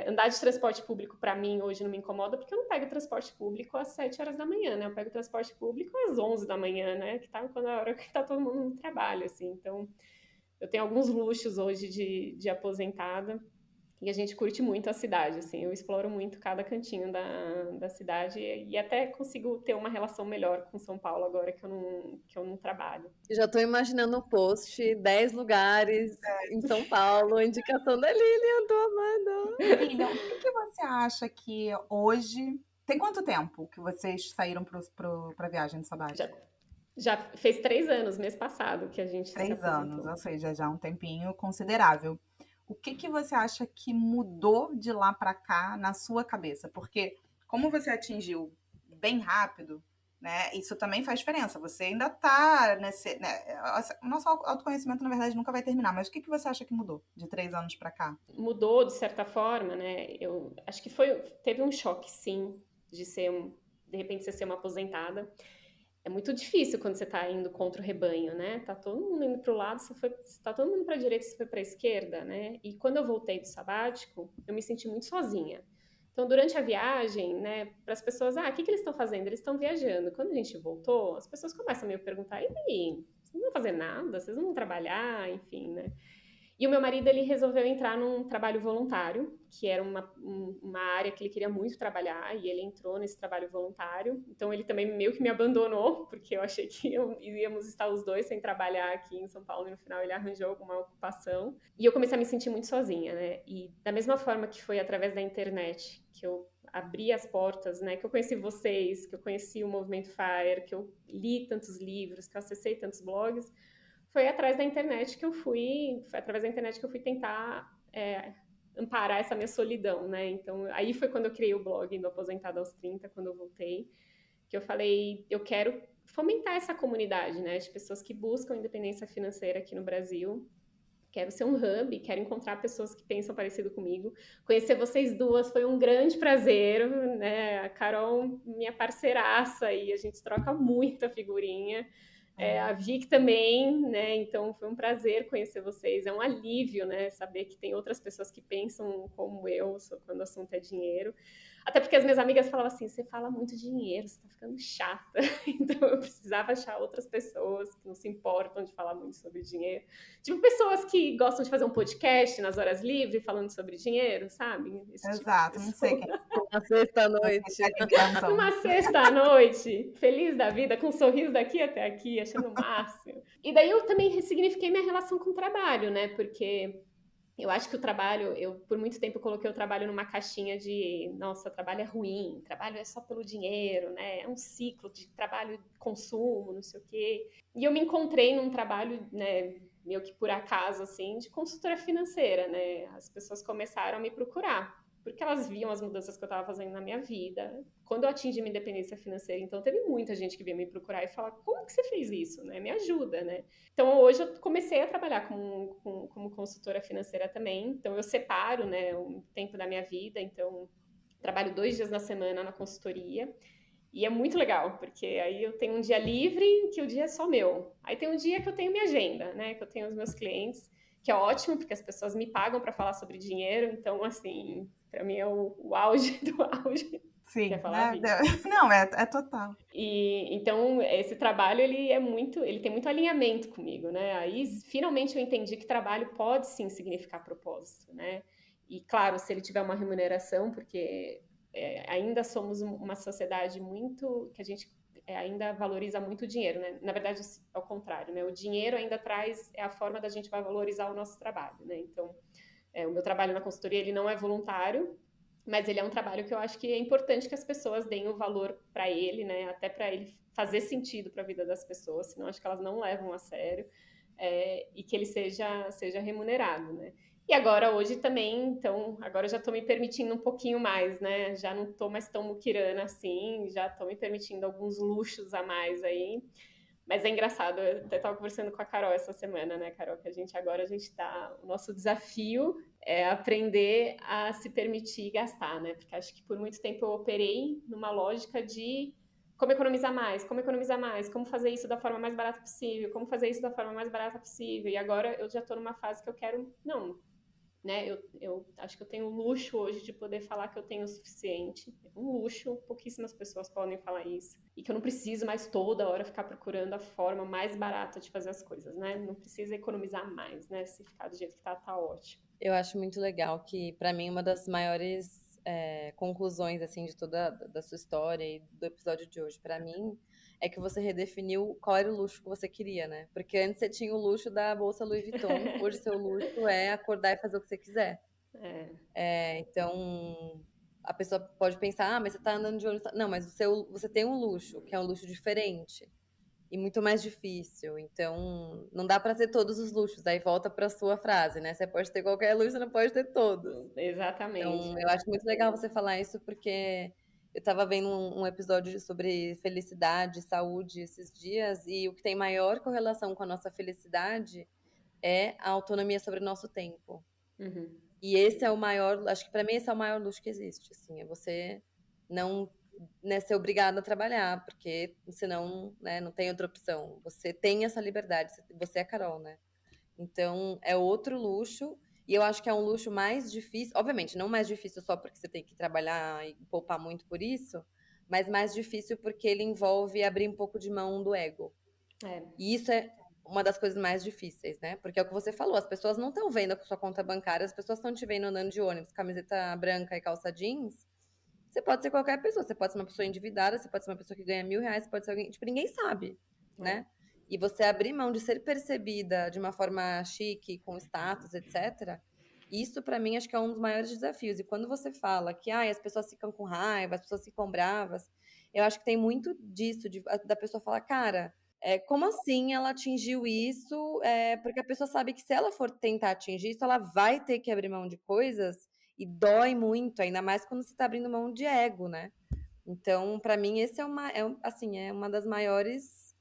Andar de transporte público, para mim, hoje não me incomoda, porque eu não pego transporte público às 7 horas da manhã, né? Eu pego transporte público às 11 da manhã, né? Que tá quando a hora que tá todo mundo no trabalho, assim. Então, eu tenho alguns luxos hoje de aposentada. E a gente curte muito a cidade, assim, eu exploro muito cada cantinho da cidade e até consigo ter uma relação melhor com São Paulo agora que eu não trabalho. Já estou imaginando o post, 10 lugares em São Paulo, indicação da Lilian, tô amando. Lilian, o que você acha que hoje. Tem quanto tempo que vocês saíram para a viagem Já, sabática? já fez 3 anos, mês passado, que a gente se 3 anos, aposentou. ou seja, já um tempinho considerável. O que você acha que mudou de lá para cá na sua cabeça? Porque como você atingiu bem rápido, né? Isso também faz diferença. Você ainda está nesse, né, o nosso autoconhecimento, na verdade, nunca vai terminar. Mas o que você acha que mudou de 3 anos para cá? Mudou de certa forma, né? Eu acho que teve um choque, sim, de repente você ser uma aposentada. É muito difícil quando você tá indo contra o rebanho, né? Tá todo mundo indo para o lado, tá todo mundo para a direita, você foi para a esquerda, né? E quando eu voltei do sabático, eu me senti muito sozinha. Então, durante a viagem, né, para as pessoas, o que eles estão fazendo? Eles estão viajando. Quando a gente voltou, as pessoas começam a me perguntar: e aí? Vocês não vão fazer nada? Vocês não vão trabalhar? Enfim, né? E o meu marido, ele resolveu entrar num trabalho voluntário, que era uma área que ele queria muito trabalhar, e ele entrou nesse trabalho voluntário. Então, ele também meio que me abandonou, porque eu achei que íamos estar os dois sem trabalhar aqui em São Paulo, e no final ele arranjou alguma ocupação. E eu comecei a me sentir muito sozinha, né? E da mesma forma que foi através da internet que eu abri as portas, né? Que eu conheci vocês, que eu conheci o Movimento FIRE, que eu li tantos livros, que eu acessei tantos blogs, foi atrás da internet que eu fui, foi através da internet que eu fui tentar amparar essa minha solidão, né? Então, aí foi quando eu criei o blog do Aposentada aos 30, quando eu voltei, que eu falei, eu quero fomentar essa comunidade, né, de pessoas que buscam independência financeira aqui no Brasil. Quero ser um hub, quero encontrar pessoas que pensam parecido comigo. Conhecer vocês duas foi um grande prazer, né? A Carol, minha parceiraça, e a gente troca muita figurinha. A Vic também, né? Então foi um prazer conhecer vocês. É um alívio, né? Saber que tem outras pessoas que pensam como eu quando o assunto é dinheiro. Até porque as minhas amigas falavam assim: você fala muito dinheiro, você tá ficando chata. Então eu precisava achar outras pessoas que não se importam de falar muito sobre dinheiro. Tipo, pessoas que gostam de fazer um podcast nas horas livres falando sobre dinheiro, sabe? Esse tipo de Exato, não sei pessoa. quem Uma sexta-noite. vocês alimentam. Numa sexta-noite, feliz da vida, com um sorriso daqui até aqui, achando o máximo. E daí eu também ressignifiquei minha relação com o trabalho, né? Porque eu acho que o trabalho, eu por muito tempo coloquei o trabalho numa caixinha de, nossa, trabalho é ruim, trabalho é só pelo dinheiro, né? É um ciclo de trabalho e consumo, não sei o quê. E eu me encontrei num trabalho, né, meio que por acaso, assim, de consultora financeira, né? As pessoas começaram a me procurar, porque elas viam as mudanças que eu estava fazendo na minha vida. Quando eu atingi minha independência financeira, então teve muita gente que veio me procurar e falar: como que você fez isso, né? Me ajuda, né? Então, hoje eu comecei a trabalhar como consultora financeira também. Então, eu separo, né, um tempo da minha vida. Então, trabalho 2 dias na semana na consultoria. E é muito legal, porque aí eu tenho um dia livre, que o dia é só meu. Aí tem um dia que eu tenho minha agenda, né, que eu tenho os meus clientes, que é ótimo, porque as pessoas me pagam para falar sobre dinheiro. Então, assim, para mim é o auge do auge. Quer Sim, falar, né? Vi? Não, é total. E então esse trabalho ele tem muito alinhamento comigo, né? Aí finalmente eu entendi que trabalho pode sim significar propósito, né? E claro, se ele tiver uma remuneração, porque ainda somos uma sociedade muito que a gente ainda valoriza muito o dinheiro, né? Na verdade, ao contrário, né? O dinheiro ainda é a forma da gente vai valorizar o nosso trabalho, né? Então, o meu trabalho na consultoria ele não é voluntário, mas ele é um trabalho que eu acho que é importante que as pessoas deem o valor para ele, né? Até para ele fazer sentido para a vida das pessoas, senão acho que elas não levam a sério, e que ele seja remunerado, né? E agora, hoje também, então, agora eu já tô me permitindo um pouquinho mais, né? Já não tô mais tão muquirana assim, já tô me permitindo alguns luxos a mais aí. Mas é engraçado, eu até tava conversando com a Carol essa semana, né, Carol? Que a gente tá. O nosso desafio é aprender a se permitir gastar, né? Porque acho que por muito tempo eu operei numa lógica de como economizar mais, como economizar mais, como fazer isso da forma mais barata possível, como fazer isso da forma mais barata possível. E agora eu já tô numa fase que eu quero, não, né? Eu acho que eu tenho o luxo hoje de poder falar que eu tenho o suficiente. É um luxo, pouquíssimas pessoas podem falar isso. E que eu não preciso mais toda hora ficar procurando a forma mais barata de fazer as coisas, né? Não precisa economizar mais, né? Se ficar do jeito que tá ótimo. Eu acho muito legal que, pra mim, uma das maiores conclusões assim de toda da sua história e do episódio de hoje, pra mim, é que você redefiniu qual era o luxo que você queria, né? Porque antes você tinha o luxo da bolsa Louis Vuitton, hoje seu luxo é acordar e fazer o que você quiser. É, Então, a pessoa pode pensar, ah, mas você tá andando de ônibus. Não, mas você tem um luxo, que é um luxo diferente e muito mais difícil. Então, não dá pra ter todos os luxos. Aí volta pra sua frase, né? Você pode ter qualquer luxo, você não pode ter todos. exatamente. Então, eu acho muito legal você falar isso, porque eu tava vendo um episódio sobre felicidade, saúde esses dias, e o que tem maior correlação com a nossa felicidade é a autonomia sobre o nosso tempo. Uhum. E esse é o maior, acho que pra mim esse é o maior luxo que existe, assim, é você não, né, ser obrigado a trabalhar, porque senão, né, não tem outra opção. Você tem essa liberdade, você é Carol, né? Então, é outro luxo, e eu acho que é um luxo mais difícil, obviamente, não mais difícil só porque você tem que trabalhar e poupar muito por isso, mas mais difícil porque ele envolve abrir um pouco de mão do ego. É, E isso é uma das coisas mais difíceis, né? Porque é o que você falou, as pessoas não estão vendo a sua conta bancária, as pessoas estão te vendo andando de ônibus, camiseta branca e calça jeans. Você pode ser qualquer pessoa, você pode ser uma pessoa endividada, você pode ser uma pessoa que ganha R$ 1.000, você pode ser alguém, tipo, ninguém sabe, é. né? E você abrir mão de ser percebida de uma forma chique, com status, etc. Isso, pra mim, acho que é um dos maiores desafios. E quando você fala que as pessoas ficam com raiva, as pessoas ficam bravas, eu acho que tem muito disso, da pessoa falar, cara, como assim ela atingiu isso? Porque a pessoa sabe que se ela for tentar atingir isso, ela vai ter que abrir mão de coisas e dói muito, ainda mais quando você está abrindo mão de ego, né? Então, para mim, esse assim, é uma das maiores,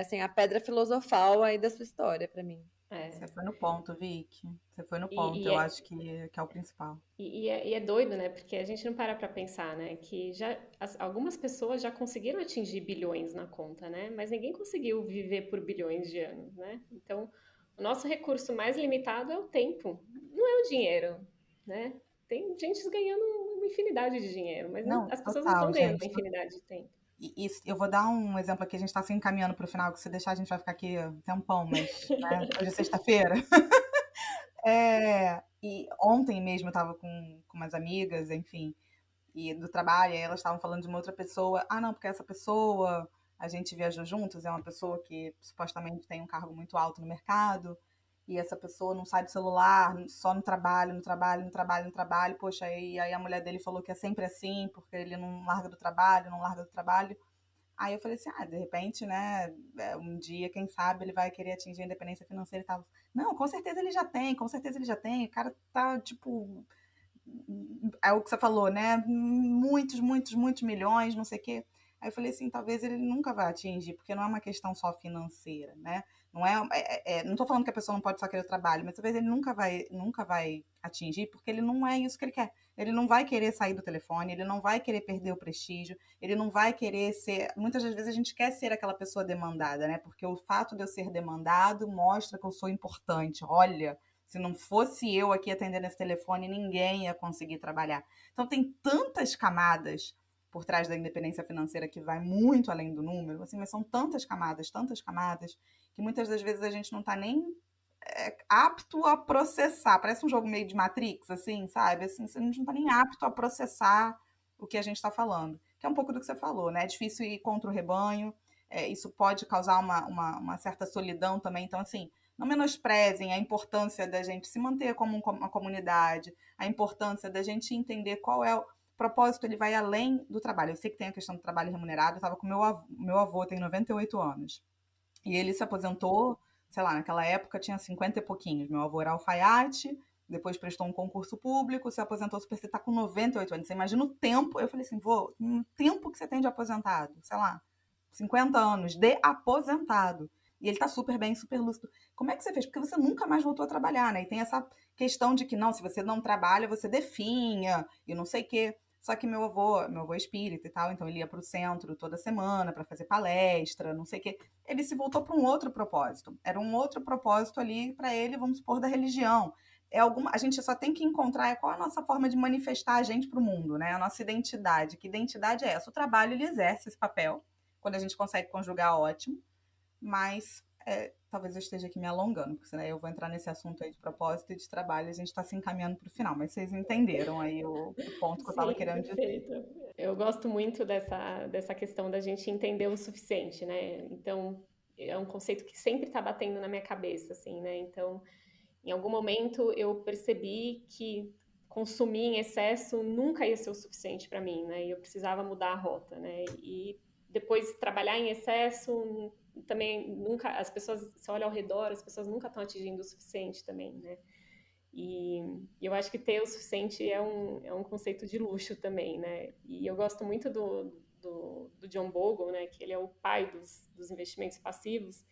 assim, a pedra filosofal aí da sua história, para mim. Você É. foi no ponto, Vicky. Você foi no ponto. E, e Eu é, acho que é o principal. e é doido, né? Porque a gente não para pra pensar, né? Que algumas pessoas já conseguiram atingir bilhões na conta, né? Mas ninguém conseguiu viver por bilhões de anos, né? Então, o nosso recurso mais limitado é o tempo, não é o dinheiro, né? Tem gente ganhando uma infinidade de dinheiro, mas Não, as pessoas não estão total, ganhando uma gente. infinidade de tempo. E eu vou dar um exemplo aqui, a gente está se encaminhando para o final, que se deixar a gente vai ficar aqui um tempão, mas né, hoje é sexta-feira. E ontem mesmo eu estava com umas amigas, enfim, e do trabalho, e elas estavam falando de uma outra pessoa. Ah, não, porque essa pessoa, a gente viajou juntos, é uma pessoa que supostamente tem um cargo muito alto no mercado, e essa pessoa não sai do celular, só no trabalho, no trabalho, no trabalho, no trabalho. Poxa, e aí a mulher dele falou que é sempre assim, porque ele não larga do trabalho, não larga do trabalho. Aí eu falei assim, de repente, né, um dia, quem sabe, ele vai querer atingir a independência financeira e tal. Não, com certeza ele já tem, com certeza ele já tem. O cara tá, tipo, é o que você falou, né? Muitos, muitos, muitos milhões, não sei o quê. Aí eu falei assim, talvez ele nunca vai atingir, porque não é uma questão só financeira, né? Não não estou falando que a pessoa não pode só querer o trabalho, mas talvez ele nunca vai atingir, porque ele não é isso que ele quer. Ele não vai querer sair do telefone, ele não vai querer perder o prestígio, ele não vai querer ser. Muitas das vezes a gente quer ser aquela pessoa demandada, né? Porque o fato de eu ser demandado mostra que eu sou importante. Olha, se não fosse eu aqui atendendo esse telefone, ninguém ia conseguir trabalhar. Então, tem tantas camadas por trás da independência financeira que vai muito além do número, assim, mas são tantas camadas, que muitas das vezes a gente não está nem apto a processar. Parece um jogo meio de Matrix, assim, sabe? Assim, a gente não está nem apto a processar o que a gente está falando. Que é um pouco do que você falou, né? É difícil ir contra o rebanho, isso pode causar uma certa solidão também. Então, assim, não menosprezem a importância da gente se manter como uma comunidade, a importância da gente entender qual é o propósito, ele vai além do trabalho. Eu sei que tem a questão do trabalho remunerado, eu estava com meu avô, tem 98 anos, e ele se aposentou, sei lá, naquela época tinha 50 e pouquinhos, meu avô era alfaiate, depois prestou um concurso público, se aposentou super cedo, tá com 98 anos. Você imagina o tempo. Eu falei assim, vô, o tempo que você tem de aposentado, sei lá, 50 anos de aposentado. E ele tá super bem, super lúcido. Como é que você fez? Porque você nunca mais voltou a trabalhar, né? E tem essa questão de que, não, se você não trabalha, você definha e não sei o quê. Só que meu avô é espírita e tal, então ele ia pro centro toda semana para fazer palestra, não sei o quê. Ele se voltou para um outro propósito. Era um outro propósito ali para ele, vamos supor, da religião. A gente só tem que encontrar qual é a nossa forma de manifestar a gente para o mundo, né? A nossa identidade. Que identidade é essa? O trabalho, ele exerce esse papel. Quando a gente consegue conjugar, ótimo. Mas talvez eu esteja aqui me alongando, porque senão eu vou entrar nesse assunto aí de propósito e de trabalho, a gente está se encaminhando para o final, mas vocês entenderam aí o ponto que eu estava Sim, querendo dizer. perfeito. Eu gosto muito dessa questão da gente entender o suficiente, né? Então, é um conceito que sempre está batendo na minha cabeça, assim, né? Então, em algum momento eu percebi que consumir em excesso nunca ia ser o suficiente para mim, né? E eu precisava mudar a rota, né? E depois trabalhar em excesso também nunca, as pessoas, você olha ao redor, as pessoas nunca estão atingindo o suficiente também, né? E eu acho que ter o suficiente é um conceito de luxo também, né? E eu gosto muito do John Bogle, né? Que ele é o pai dos investimentos passivos.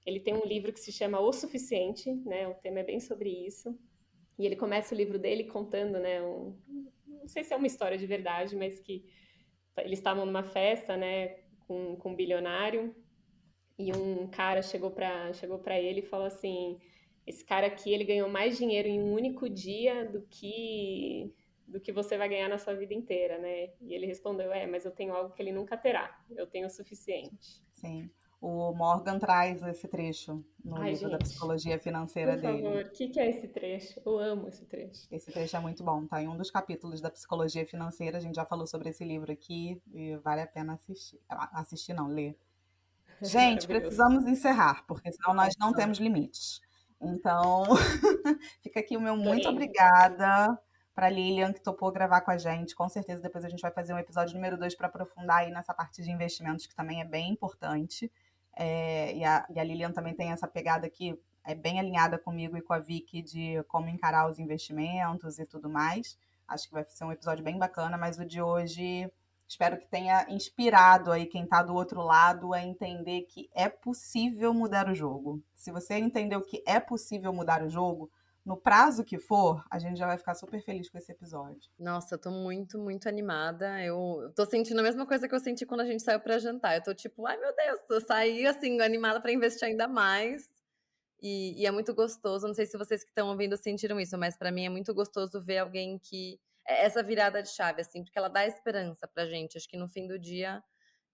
Ele tem um livro que se chama O Suficiente, né? O tema é bem sobre isso. E ele começa o livro dele contando, né? Não sei se é uma história de verdade, mas que eles estavam numa festa, né? Com um bilionário e um cara chegou para ele e falou assim: esse cara aqui, ele ganhou mais dinheiro em um único dia do que você vai ganhar na sua vida inteira, né? E ele respondeu: mas eu tenho algo que ele nunca terá. Eu tenho o suficiente. Sim. O Morgan traz esse trecho no Ai, livro da gente, psicologia financeira por dele. favor, o que é esse trecho? Eu amo esse trecho. Esse trecho é muito bom, tá? Em um dos capítulos da psicologia financeira, a gente já falou sobre esse livro aqui e vale a pena assistir. Assistir não, ler. Gente, Maravilhoso. precisamos encerrar, porque senão nós não Isso. temos limites. Então, fica aqui o meu muito Adorei. obrigada para Lilian, que topou gravar com a gente. Com certeza, depois a gente vai fazer um episódio número 2 para aprofundar aí nessa parte de investimentos, que também é bem importante. E a Lilian também tem essa pegada que é bem alinhada comigo e com a Vicky de como encarar os investimentos e tudo mais. Acho que vai ser um episódio bem bacana, mas o de hoje espero que tenha inspirado aí quem está do outro lado a entender que é possível mudar o jogo. Se você entendeu que é possível mudar o jogo, no prazo que for, a gente já vai ficar super feliz com esse episódio. Nossa, eu tô muito, muito animada. Eu tô sentindo a mesma coisa que eu senti quando a gente saiu pra jantar. Eu tô tipo, ai meu Deus, eu saí assim, animada pra investir ainda mais. E é muito gostoso. Não sei se vocês que estão ouvindo sentiram isso, mas pra mim é muito gostoso ver alguém que. Essa virada de chave, assim, porque ela dá esperança pra gente. Acho que no fim do dia,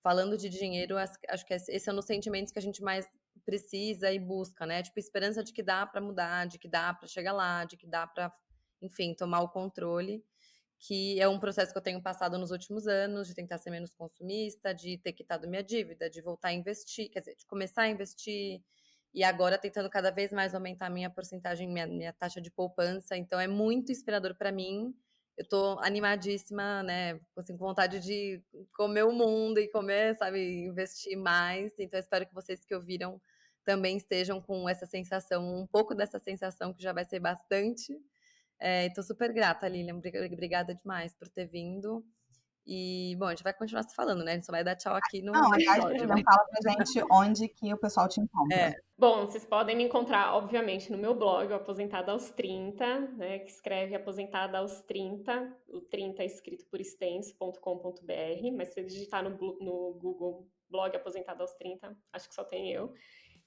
falando de dinheiro, acho que esse é um dos sentimentos que a gente mais precisa e busca, né? Tipo, esperança de que dá pra mudar, de que dá pra chegar lá, de que dá pra, enfim, tomar o controle. Que é um processo que eu tenho passado nos últimos anos, de tentar ser menos consumista, de ter quitado minha dívida, de voltar a investir, quer dizer, de começar a investir e agora tentando cada vez mais aumentar a minha porcentagem, minha taxa de poupança. Então é muito inspirador para mim. Eu tô animadíssima, né? Assim, com vontade de comer o mundo e comer, sabe, investir mais. Então eu espero que vocês que ouviram também estejam com essa sensação, um pouco dessa sensação que já vai ser bastante. Tô super grata, Lilian. Obrigada demais por ter vindo. E, bom, a gente vai continuar se falando, né? A gente só vai dar tchau aqui Não, no aliás, episódio, Lilian, né? fala pra gente onde que o pessoal te encontra. É, Bom, vocês podem me encontrar, obviamente, no meu blog, o Aposentada aos 30, né, que escreve Aposentada aos 30, o 30 é escrito por extenso.com.br, mas se você digitar no Google blog Aposentada aos 30, acho que só tem eu.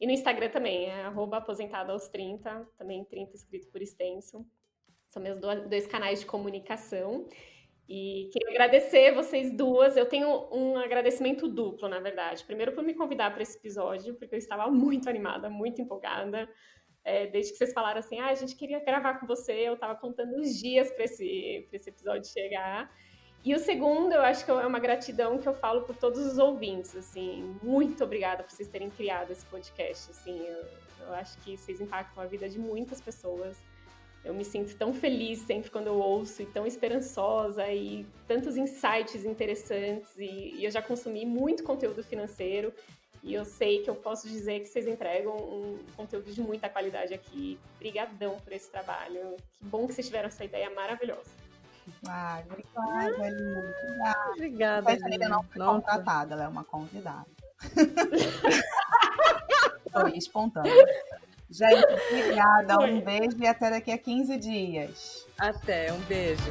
E no Instagram também, é @aposentada aos 30, também 30 escrito por extenso. São meus dois canais de comunicação. E queria agradecer vocês duas. Eu tenho um agradecimento duplo, na verdade. Primeiro, por me convidar para esse episódio, porque eu estava muito animada, muito empolgada. Desde que vocês falaram assim, a gente queria gravar com você, eu estava contando os dias para esse episódio chegar. E o segundo, eu acho que é uma gratidão que eu falo por todos os ouvintes, assim, muito obrigada por vocês terem criado esse podcast, assim, eu acho que vocês impactam a vida de muitas pessoas. Eu me sinto tão feliz sempre quando eu ouço e tão esperançosa e tantos insights interessantes e eu já consumi muito conteúdo financeiro E eu sei que eu posso dizer que vocês entregam um conteúdo de muita qualidade aqui. Obrigadão por esse trabalho. Que bom que vocês tiveram essa ideia maravilhosa. Obrigada, Aline. Obrigada, A Aline não foi contratada, ela é uma convidada. Foi espontânea. Gente, obrigada. Um beijo e até daqui a 15 dias. Até, um beijo.